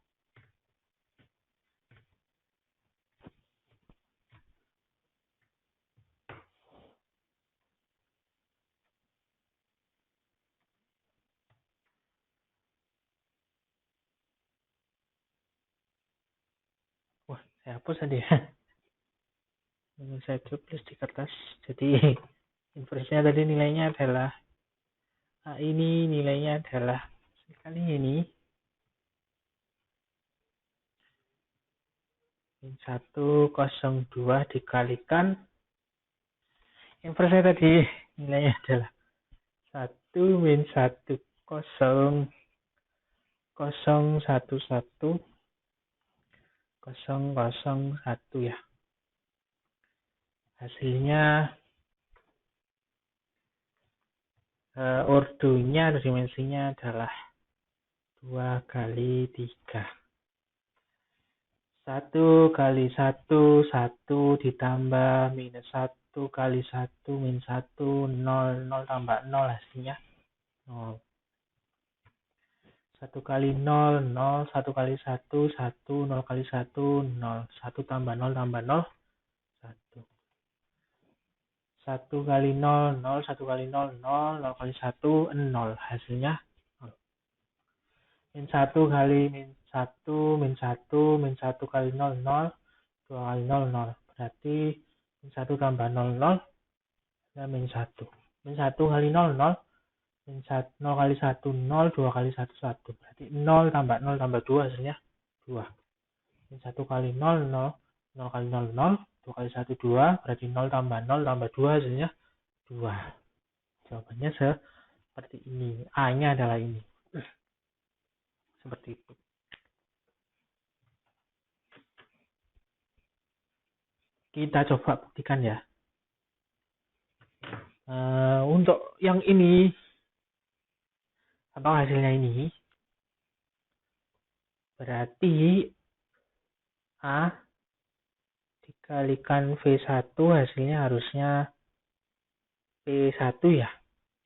Wah, saya hapus tadi ya. Saya tulis di kertas. Jadi inversnya tadi nilainya adalah ini nilainya adalah sekali ini min 1 0 2 dikalikan inversnya tadi nilainya adalah 1 min 1 0 011 001 ya. Hasilnya ordonya atau dimensinya adalah 2 kali 3. 1 kali 1, 1 ditambah minus 1 kali 1 min 1, 0, 0 tambah 0 hasilnya 0. 1 kali 0, 0, 1 kali 1, 1, 0 kali 1, 0. 1 tambah 0 tambah 0, 1. 1 kali 0, 0, 1 kali 0, 0, 0 kali 1, 0. Hasilnya 0. Min 1 kali min 1, min 1, min 1 kali 0, 0. 2 kali 0, 0. Berarti min 1 tambah 0, 0. Ya, min 1. Min 1 kali 0, 0. Min 1, 0 kali 1, 0. 2 kali 1, 1. Berarti 0 tambah 0 tambah 2 hasilnya 2. Min 1 kali 0, 0. 0 kali 0, 0. 2 kali 1, 2. Berarti 0 tambah 0 tambah 2 hasilnya 2. Jawabannya seperti ini. A-nya adalah ini. Seperti itu. Kita coba buktikan ya. Untuk yang ini, atau hasilnya ini, berarti A dikalikan V1 hasilnya harusnya P1 ya.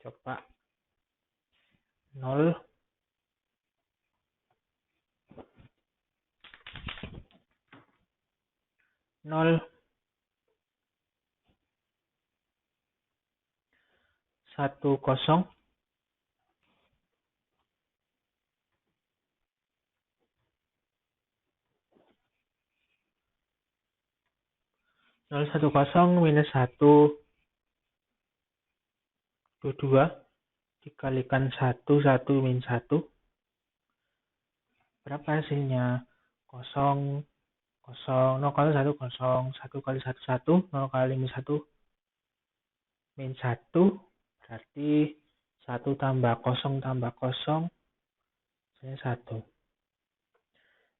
Coba 0 0 1 0 0 1 0 minus 1 2 dikalikan 1 1 min 1. Berapa hasilnya? 0 0 0 kali 1 0, 1 kali 1 1, 0 kali min 1 min 1. Berarti 1 tambah 0 tambah 0 hasilnya 1.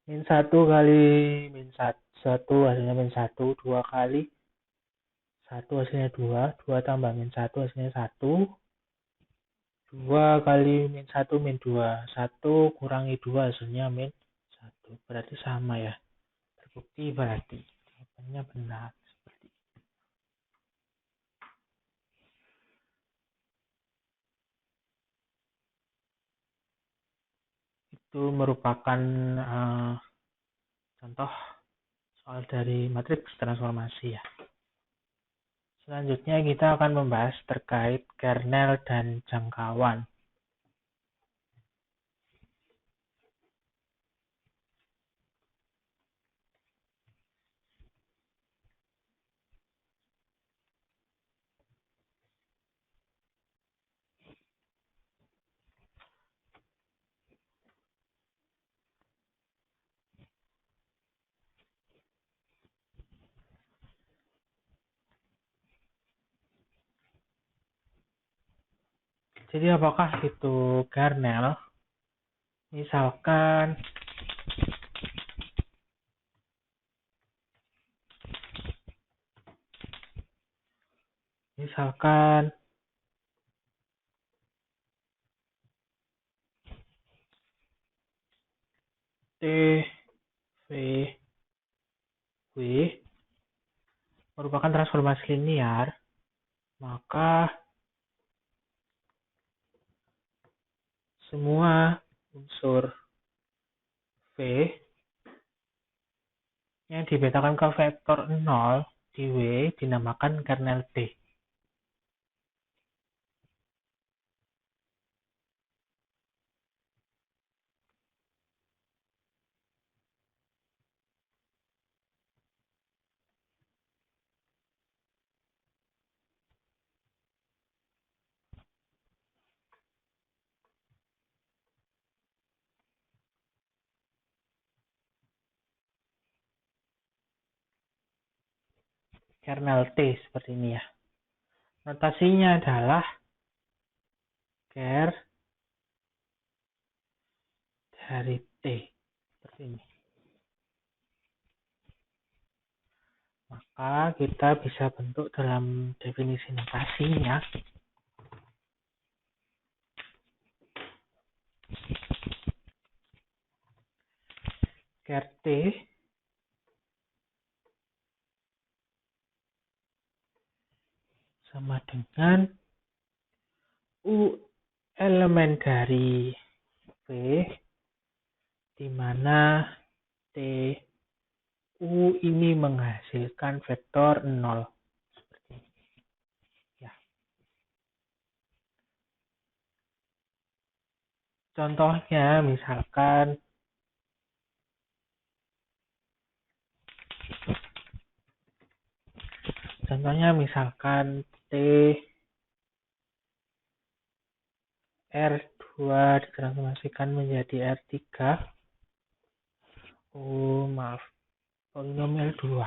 Min 1 kali min 1 hasilnya min 1. 2 kali 1 hasilnya 2. 2 tambah min 1 hasilnya 1. 2 kali min 1 min 2. 1 kurangi 2 hasilnya min 1. Berarti sama ya. Terbukti berarti. Jawabannya benar. Seperti itu merupakan contoh soal dari matriks transformasi ya. Selanjutnya kita akan membahas terkait kernel dan jangkauan. Jadi apakah itu kernel? Misalkan T, V, W merupakan transformasi linear, maka semua unsur V yang dibetakan ke vektor 0 di W dinamakan kernel T. Kernel T seperti ini ya. Notasinya adalah ker dari T. Seperti ini. Maka kita bisa bentuk dalam definisi notasinya. Ker T sama dengan U elemen dari V, di mana T U ini menghasilkan vektor 0. Seperti ini. Ya. Contohnya misalkan T R2 ditransformasikan menjadi R3. Polinomial 2.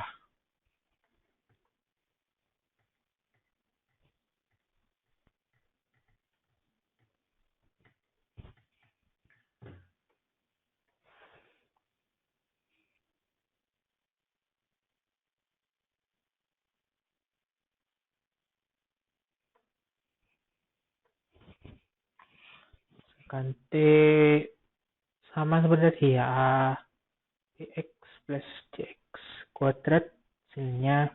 Kan T sama seperti tadi ya, Bx plus Dx kuadrat hasilnya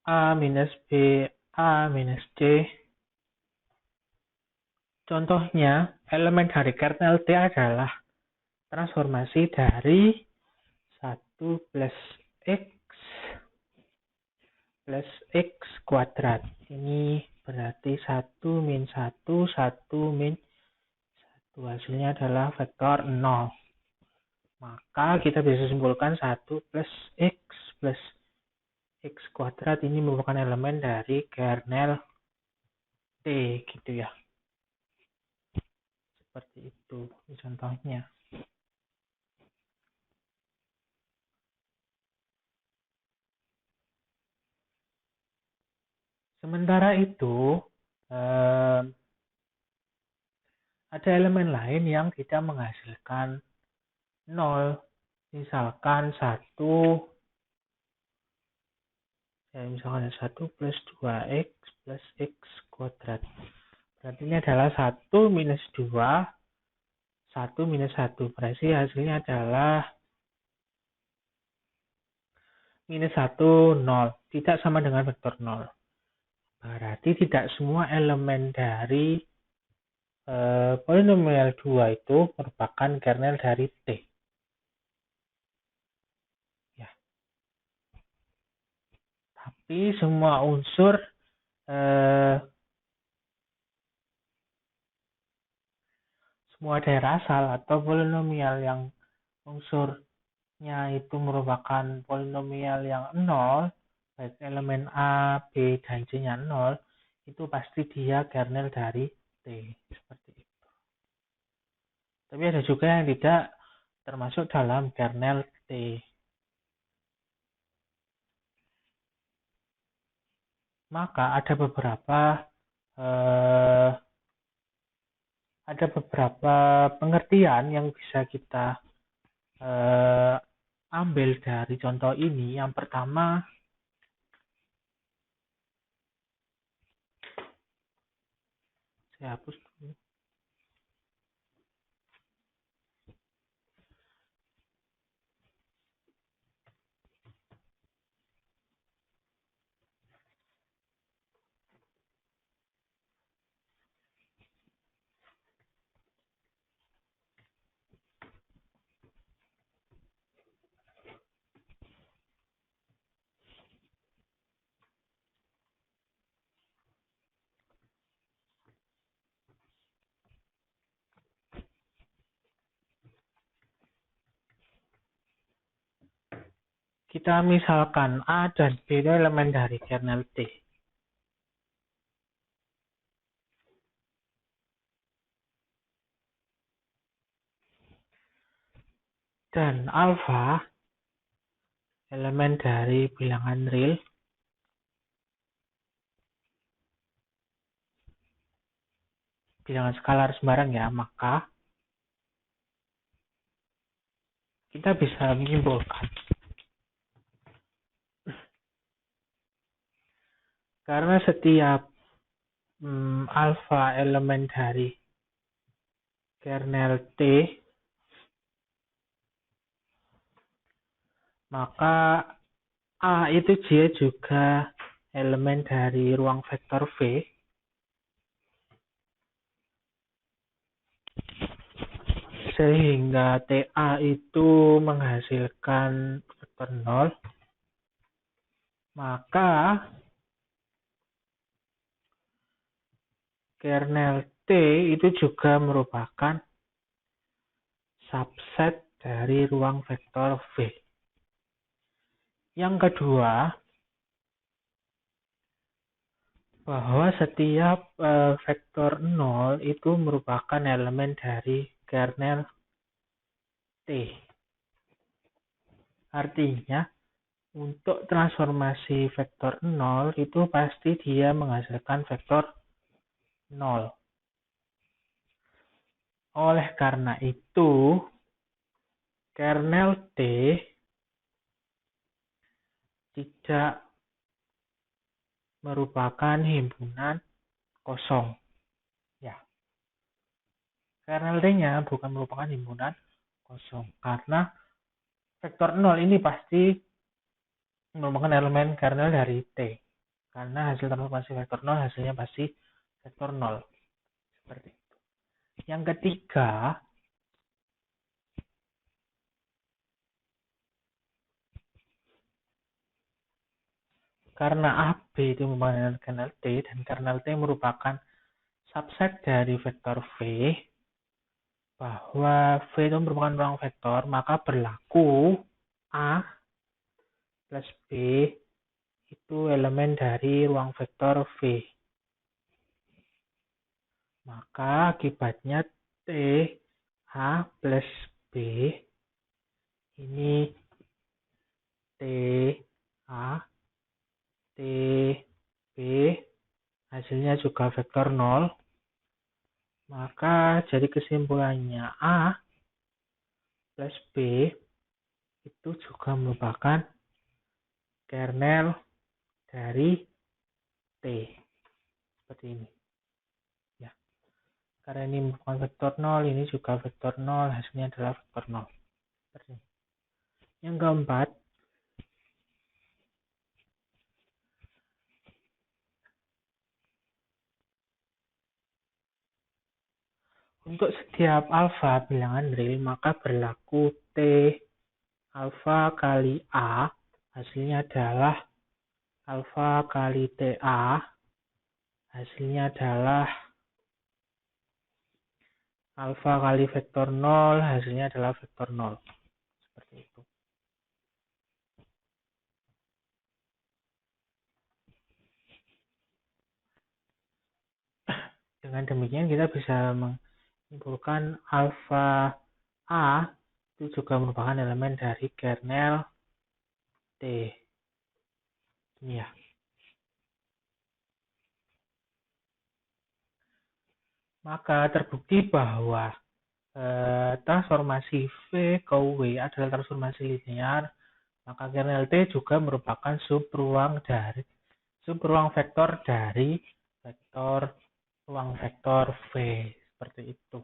A minus B, A minus D. Contohnya, elemen dari kernel T adalah transformasi dari 1 plus X kuadrat. Ini berarti 1 min 1, 1 min 1. Hasilnya adalah vektor 0. Maka kita bisa simpulkan 1 plus X kuadrat ini merupakan elemen dari kernel T, gitu ya. Seperti itu contohnya. Sementara itu, ada elemen lain yang tidak menghasilkan 0. Misalkan 1 plus 2X plus X kuadrat. Berarti ini adalah 1 minus 2, 1 minus 1. Berarti hasilnya adalah minus 1, 0. Tidak sama dengan vektor 0. Berarti tidak semua elemen dari polinomial 2 itu merupakan kernel dari T. Ya. Tapi semua unsur semua daerah asal atau polinomial yang unsurnya itu merupakan polinomial yang 0, baik elemen A, B, dan C-nya 0, itu pasti dia kernel dari T. Seperti itu. Tapi ada juga yang tidak termasuk dalam kernel T. Maka ada beberapa pengertian yang bisa kita ambil dari contoh ini. Yang pertama, saya hapus dulu. Kita misalkan A dan B itu elemen dari kernel T. Dan alfa elemen dari bilangan real. bilangan skalar sembarang ya, maka kita bisa menyimpulkan karena setiap alfa elemen dari kernel T, maka A itu dia juga elemen dari ruang vektor V, sehingga TA itu menghasilkan vektor 0, maka kernel T itu juga merupakan subset dari ruang vektor V. Yang kedua, bahwa setiap vektor 0 itu merupakan elemen dari kernel T. Artinya, untuk transformasi vektor 0 itu pasti dia menghasilkan vektor 0. Oleh karena itu, kernel T tidak merupakan himpunan kosong. Ya, kernel T-nya bukan merupakan himpunan kosong karena vektor 0 ini pasti merupakan elemen kernel dari T. Karena hasil transformasi vektor 0 hasilnya pasti vektor 0. Seperti itu. Yang ketiga, karena AB itu merupakan kernel T dan kernel T merupakan subset dari vektor V, bahwa V itu merupakan ruang vektor, maka berlaku A plus B itu elemen dari ruang vektor V. Maka akibatnya T A plus B ini T A T B hasilnya juga vektor 0. Maka jadi kesimpulannya A plus B itu juga merupakan kernel dari T. Seperti ini. Ya. Karena ini merupakan vektor 0, ini juga vektor 0, hasilnya adalah vektor 0. Seperti ini. Yang keempat, untuk setiap alfa bilangan real, maka berlaku T alfa kali A, hasilnya adalah alfa kali TA, hasilnya adalah alfa kali vektor 0, hasilnya adalah vektor 0. Seperti itu. Dengan demikian kita bisa menyimpulkan alfa A itu juga merupakan elemen dari kernel T. Ini ya. Maka terbukti bahwa transformasi V ke W adalah transformasi linear, maka kernel T juga merupakan subruang vektor dari vektor ruang vektor V. Seperti itu.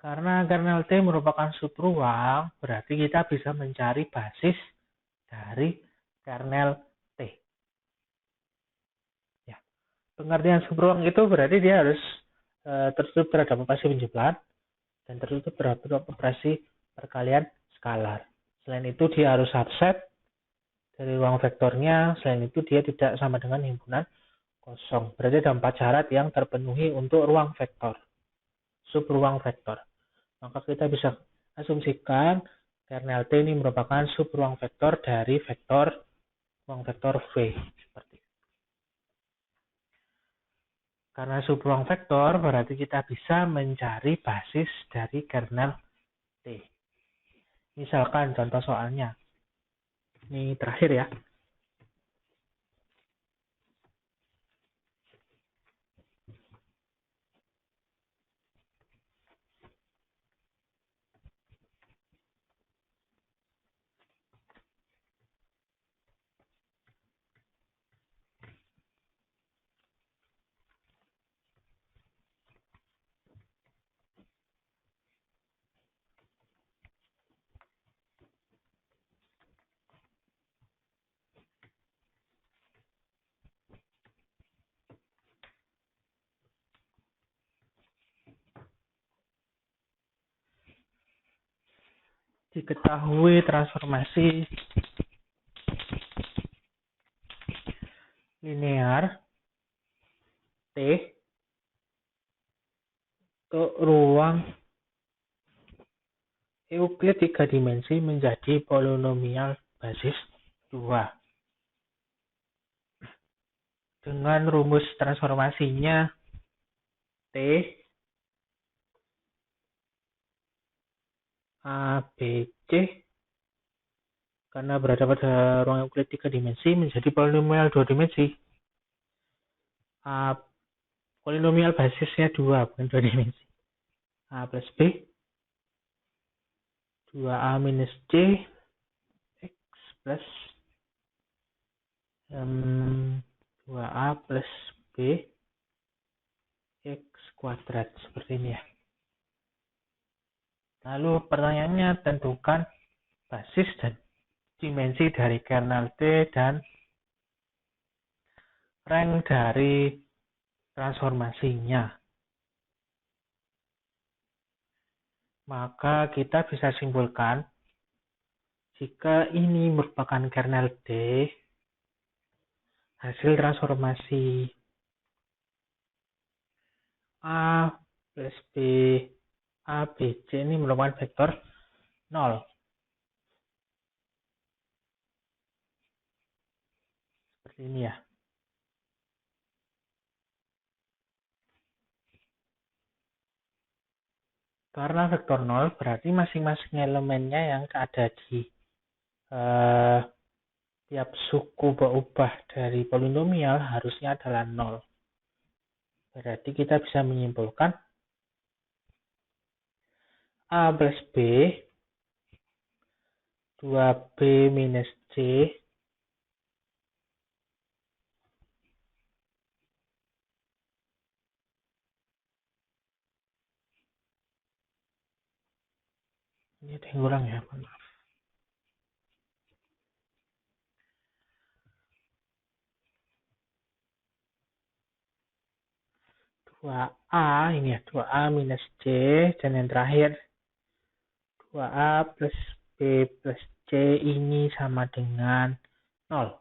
Karena kernel T merupakan subruang, berarti kita bisa mencari basis dari kernel T. Ya. Pengertian subruang itu berarti dia harus tertutup terhadap operasi penjumlahan dan tertutup terhadap operasi perkalian skalar. Selain itu dia harus subset dari ruang vektornya, selain itu dia tidak sama dengan himpunan kosong. Berarti ada 4 syarat yang terpenuhi untuk ruang vektor, subruang vektor. Maka kita bisa asumsikan kernel T ini merupakan subruang vektor dari vektor ruang vektor V. Seperti itu. Karena subruang vektor berarti kita bisa mencari basis dari kernel T. Misalkan contoh soalnya. Ini terakhir ya. diketahui transformasi linear T untuk ruang Euclid 3 dimensi menjadi polinomial basis 2. Dengan rumus transformasinya T A, B, C karena berada pada ruang Euclid 3 dimensi menjadi polinomial 2 dimensi. Polinomial basisnya 2, bukan 2 dimensi. A plus B 2A minus C X plus 2A plus B X kuadrat, seperti ini ya. Lalu pertanyaannya, tentukan basis dan dimensi dari kernel T dan rank dari transformasinya. Maka kita bisa simpulkan jika ini merupakan kernel D, hasil transformasi A plus B A, B, C ini merupakan vektor 0. Seperti ini ya. Karena vektor 0 berarti masing-masing elemennya yang ada di tiap suku berubah dari polinomial harusnya adalah 0. Berarti kita bisa menyimpulkan A plus B 2B minus C ini ada yang kurang ya, maaf. 2A ini ya, 2A minus C, dan yang terakhir 2A plus B plus C ini sama dengan 0.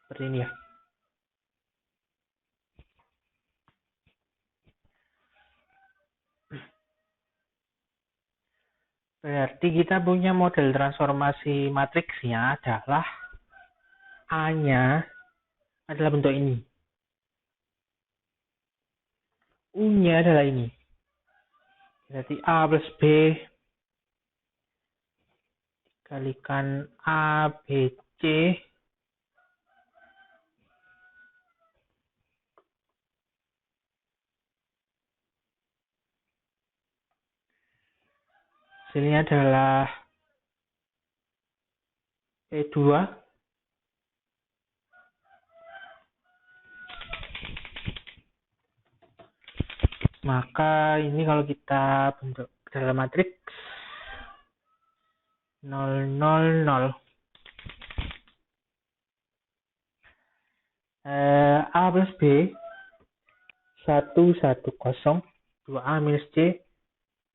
Seperti ini ya. Berarti kita punya model transformasi matriksnya adalah A-nya adalah bentuk ini. U-nya adalah ini. Berarti A plus B dikalikan A, B, C hasilnya adalah P2 maka ini kalau kita bentuk dalam matriks 0, 0, 0 A plus B 1, 1, 0 2A minus C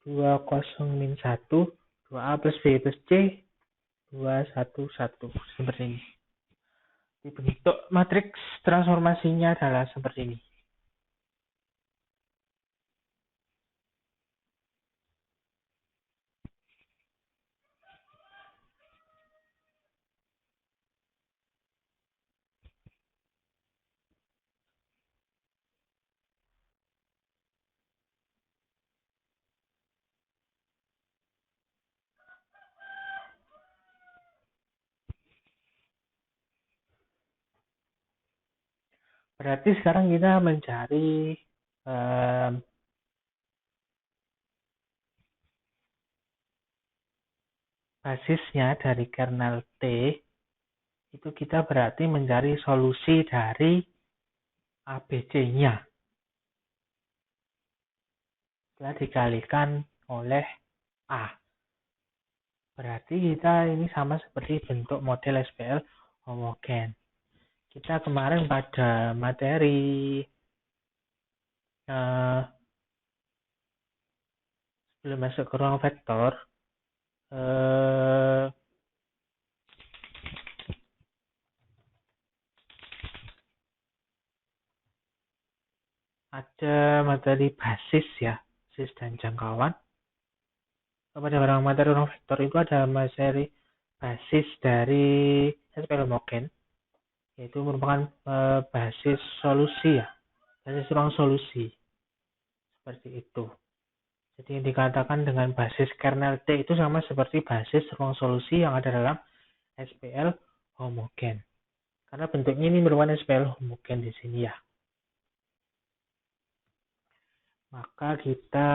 2, 0, min 1 2A plus B plus C 2, 1, 1 seperti ini. Bentuk matriks transformasinya adalah seperti ini. Berarti sekarang kita mencari basisnya dari kernel T. Itu kita berarti mencari solusi dari ABC-nya. Setelah dikalikan oleh A. Berarti kita ini sama seperti bentuk model SPL homogen. Kita kemarin pada materi sebelum masuk ke ruang vektor, eh, ada materi basis ya, basis dan jangkauan. Pada barang materi ruang vektor itu ada materi basis dari SPL homogen, yaitu merupakan basis solusi ya, basis ruang solusi, seperti itu. Jadi yang dikatakan dengan basis kernel T itu sama seperti basis ruang solusi yang ada dalam SPL homogen. Karena bentuknya ini merupakan SPL homogen di sini ya. Maka kita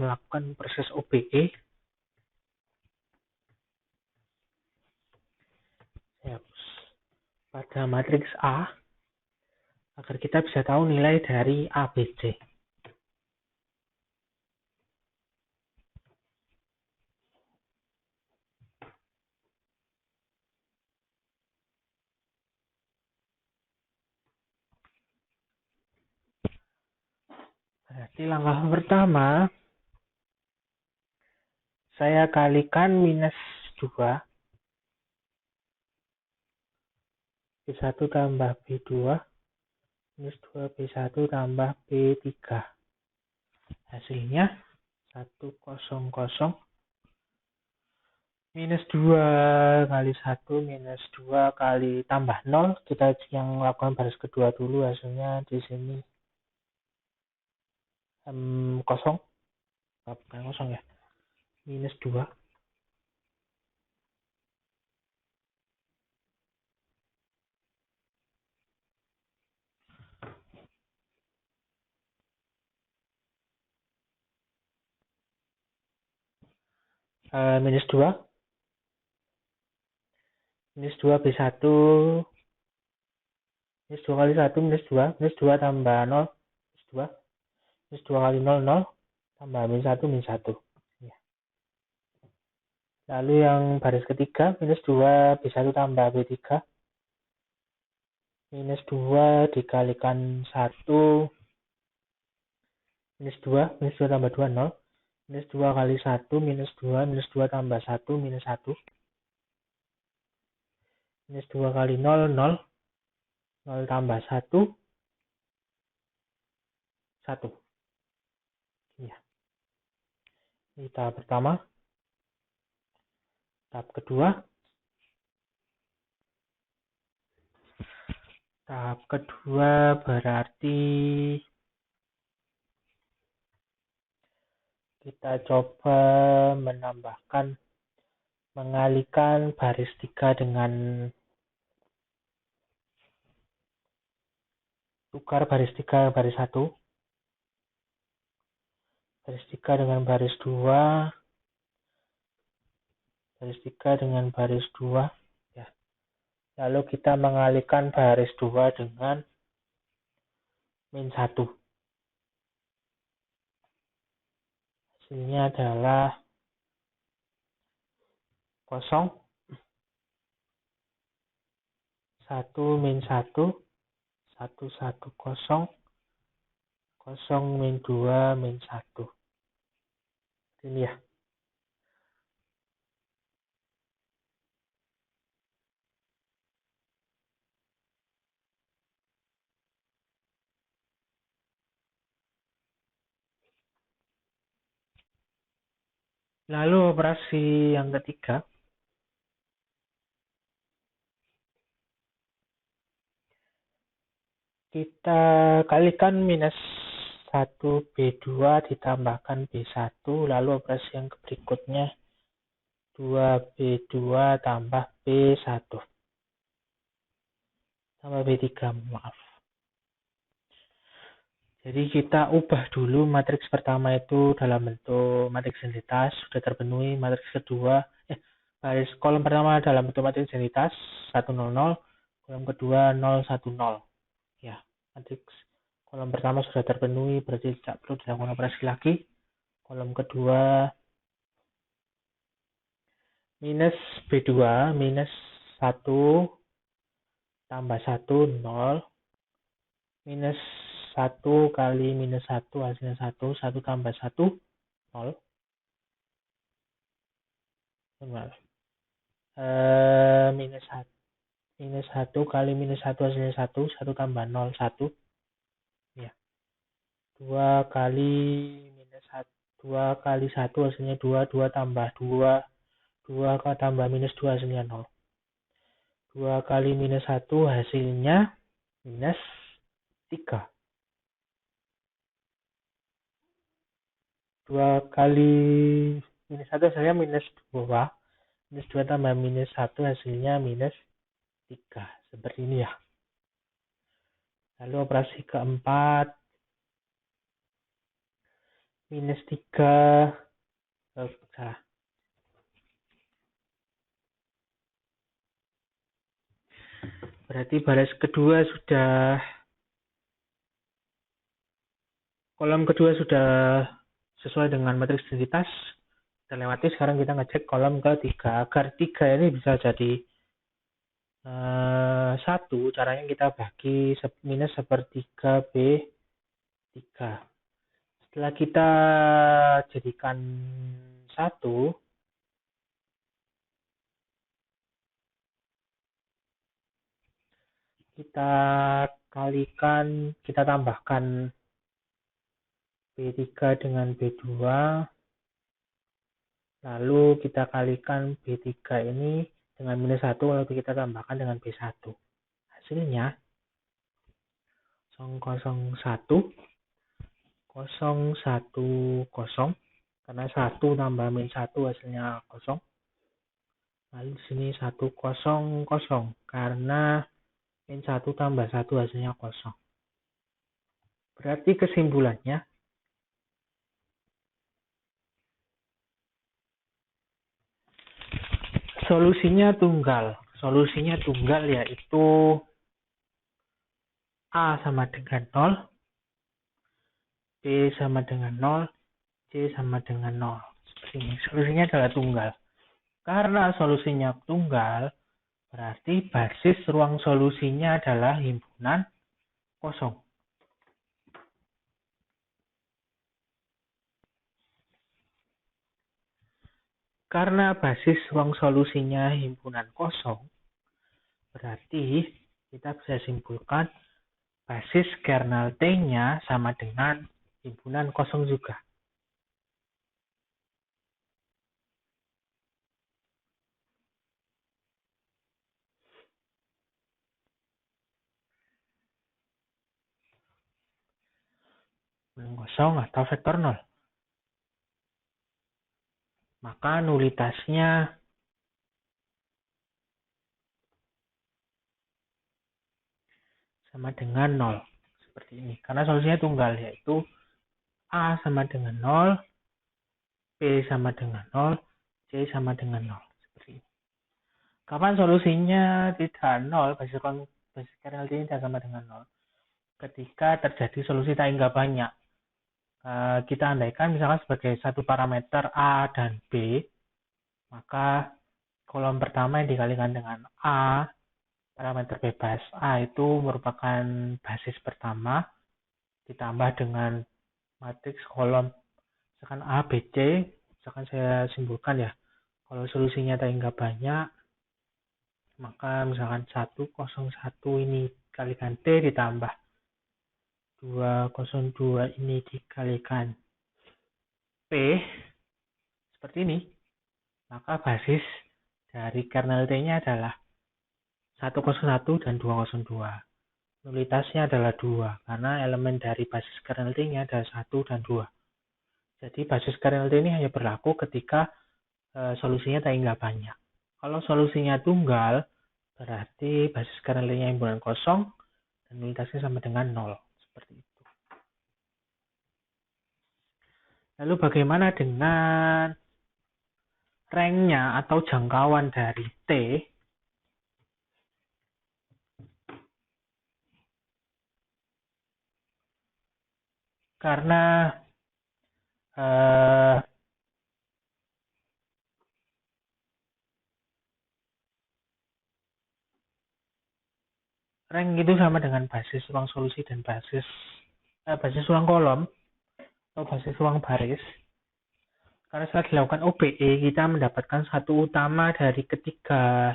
melakukan proses OBE. Pada matriks A agar kita bisa tahu nilai dari ABC. Berarti langkah pertama, saya kalikan minus 2. B1 tambah B2. Minus 2 B1 tambah B3. Hasilnya 100. Minus 2 kali 1 minus 2 kali tambah 0. Kita yang lakukan baris kedua dulu, hasilnya di sini kosong. Bukan kosong ya. Minus 2. Minus 2. Minus 2 B1. Minus 2 kali 1 minus 2. Minus 2 tambah 0. Minus 2. Minus 2 kali 0, 0. Tambah minus 1, minus 1. Ya. Lalu yang baris ketiga, minus 2 B1 tambah B3. Minus 2 dikalikan 1. Minus 2. Minus 2 tambah 2, 0. Minus 2 kali 1, minus 2. Minus 2 tambah 1, minus 1. Minus 2 kali 0, 0. 0 tambah 1, 1. Ya. Ini tahap pertama. Tahap kedua. Tahap kedua berarti kita coba mengalihkan baris 3 dengan tukar baris 3 baris 1. Baris 3 dengan baris 2. Baris 3 dengan baris 2. Ya. Lalu kita mengalihkan baris 2 dengan min 1. Hasilnya adalah 0, 1 min 1, 1, 1, 0, 0 min 2 min 1. Ini ya. Lalu operasi yang ketiga, kita kalikan minus 1 B2 ditambahkan B1, lalu operasi yang berikutnya 2 B2 tambah B1 tambah B3, maaf. Jadi kita ubah dulu matriks pertama itu dalam bentuk matriks identitas, sudah terpenuhi. Matriks kedua, baris kolom pertama dalam bentuk matriks identitas 100, kolom kedua 010. Ya, matriks kolom pertama sudah terpenuhi, berarti tidak perlu dilakukan operasi lagi. Kolom kedua minus B2 minus 1 tambah 1, 0. Minus 1 kali minus 1 hasilnya 1. 1 tambah 1, 0. minus 1 kali minus 1 hasilnya 1, 1 tambah 0, 1. Ya. 2 kali minus 1, 2 kali 1 hasilnya 2, 2 tambah 2, 2 tambah minus 2 hasilnya 0. 2 kali minus 1 hasilnya minus 3. 2 kali minus 1 hasilnya minus 2. Minus 2 tambah minus 1 hasilnya minus 3. Seperti ini ya. Lalu operasi keempat. Minus 3. Salah. Berarti baris kedua sudah, kolom kedua sudah sesuai dengan matriks identitas. Kita lewati, sekarang kita ngecek kolom ketiga. Agar 3 ini bisa jadi 1, caranya kita bagi minus sepertiga B3. Setelah kita jadikan 1, kita kalikan, kita tambahkan B3 dengan B2, lalu kita kalikan B3 ini dengan minus 1, lalu kita tambahkan dengan B1. Hasilnya 001, 010, karena 1 tambah min 1 hasilnya 0. Lalu di sini 100, karena min 1 tambah 1 hasilnya 0. Berarti kesimpulannya, solusinya tunggal. Solusinya tunggal yaitu A sama dengan 0, B sama dengan 0, C sama dengan 0. Seperti ini. Solusinya adalah tunggal. Karena solusinya tunggal, berarti basis ruang solusinya adalah himpunan kosong. Karena basis ruang solusinya himpunan kosong, berarti kita bisa simpulkan basis kernel T-nya sama dengan himpunan kosong juga. Kosong atau vektor 0. Maka nulitasnya sama dengan 0. Seperti ini. Karena solusinya tunggal, yaitu A sama dengan 0, B sama dengan 0, C sama dengan 0. Seperti ini. Kapan solusinya tidak 0, basis kernel T tidak sama dengan 0? Ketika terjadi solusi tak hingga banyak. Kita andaikan misalkan sebagai satu parameter A dan B, maka kolom pertama yang dikalikan dengan A, parameter bebas A itu merupakan basis pertama, ditambah dengan matriks kolom misalkan A, B, C. Misalkan saya simpulkan ya, kalau solusinya tak hingga banyak, maka misalkan 101 ini dikalikan T ditambah 202 ini dikalikan P, seperti ini. Maka basis dari kernel T-nya adalah 101 dan 202. Nulitasnya adalah 2, karena elemen dari basis kernel T-nya adalah 1 dan 2. Jadi basis kernel T ini hanya berlaku ketika solusinya tak hingga banyak. Kalau solusinya tunggal, berarti basis kernel T-nya himpunan kosong, dan nulitasnya sama dengan 0. Seperti itu. Lalu bagaimana dengan rank-nya atau jangkauan dari T? Karena rank itu sama dengan basis ruang solusi dan basis ruang kolom atau basis ruang baris. Karena setelah dilakukan OBE, kita mendapatkan satu utama dari ketiga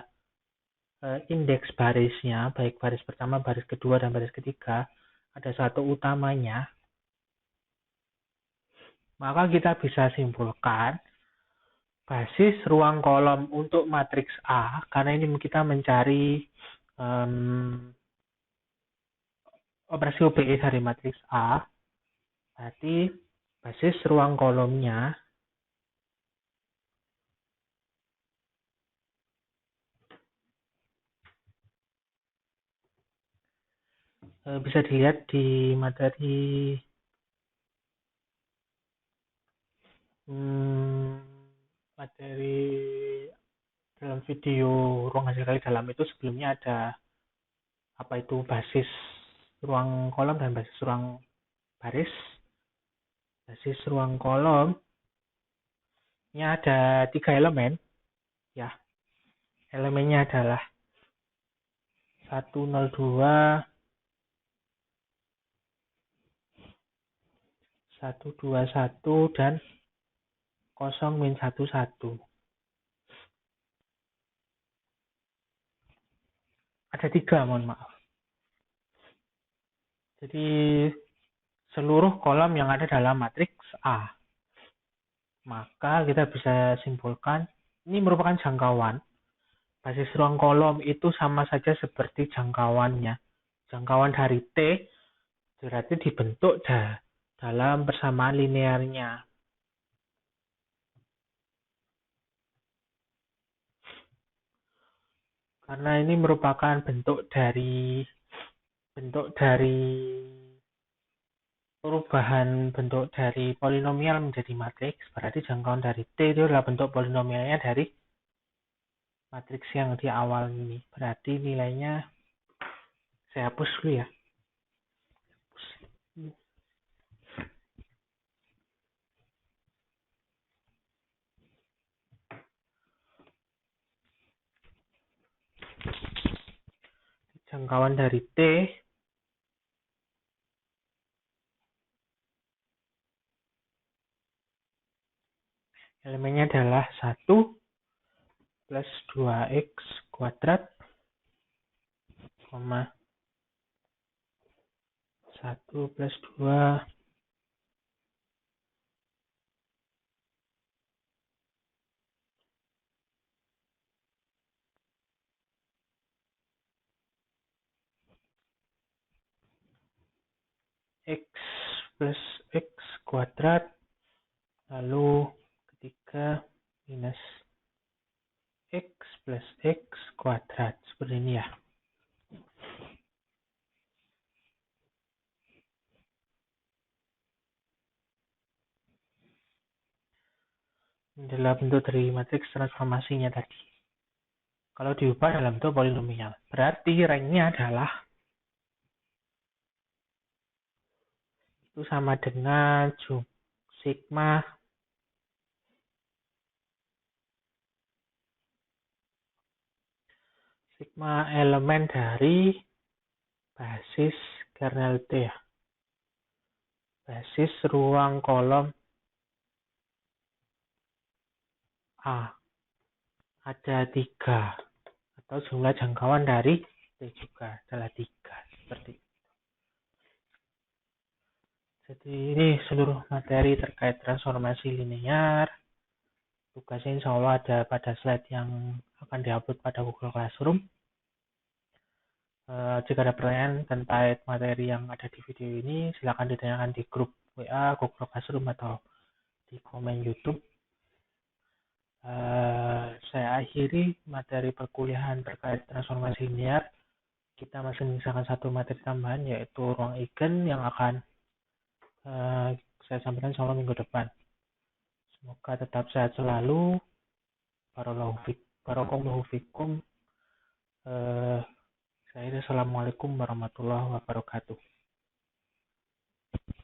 indeks barisnya, baik baris pertama, baris kedua, dan baris ketiga. Ada satu utamanya. Maka kita bisa simpulkan basis ruang kolom untuk matriks A, karena ini kita mencari operasi OBE dari matriks A, berarti basis ruang kolomnya bisa dilihat di materi dalam video ruang hasil kali dalam itu. Sebelumnya ada apa itu basis ruang kolom dan basis ruang baris. Basis ruang kolomnya ada 3 elemen, ya. Elemennya adalah 102, 121, dan 0-11. Ada 3, mohon maaf. Jadi seluruh kolom yang ada dalam matriks A. Maka kita bisa simpulkan ini merupakan jangkauan. Basis ruang kolom itu sama saja seperti jangkauannya. Jangkauan dari T berarti dibentuk dalam persamaan linearnya. Karena ini merupakan bentuk dari perubahan bentuk dari polinomial menjadi matriks, berarti jangkauan dari T itu adalah bentuk polinomialnya dari matriks yang di awal ini. Berarti nilainya saya hapus dulu ya. Jangkauan dari T elemennya adalah 1 plus 2x kuadrat, 1 plus 2 x plus x kuadrat, lalu ketiga minus x plus x kuadrat, seperti ini ya. Ini adalah bentuk dari matriks transformasinya tadi. Kalau diubah dalam bentuk polinomial, berarti ranknya adalah itu sama dengan sigma elemen dari basis kernel T ya. Basis ruang kolom A. Ada 3. Atau jumlah jangkauan dari T juga adalah 3. Seperti itu. Jadi ini seluruh materi terkait transformasi linear. Tugasnya insya Allah ada pada slide yang akan diupload pada Google Classroom. Jika ada pertanyaan tentang materi yang ada di video ini, silakan ditanyakan di grup WA, Google Classroom, atau di komen YouTube. Saya akhiri materi perkuliahan terkait transformasi linear. Kita masih menyisakan satu materi tambahan, yaitu ruang eigen yang akan saya sampaikan insya Allah minggu depan. Semoga tetap sehat selalu. Barakallahu fikum. Assalamualaikum warahmatullahi wabarakatuh.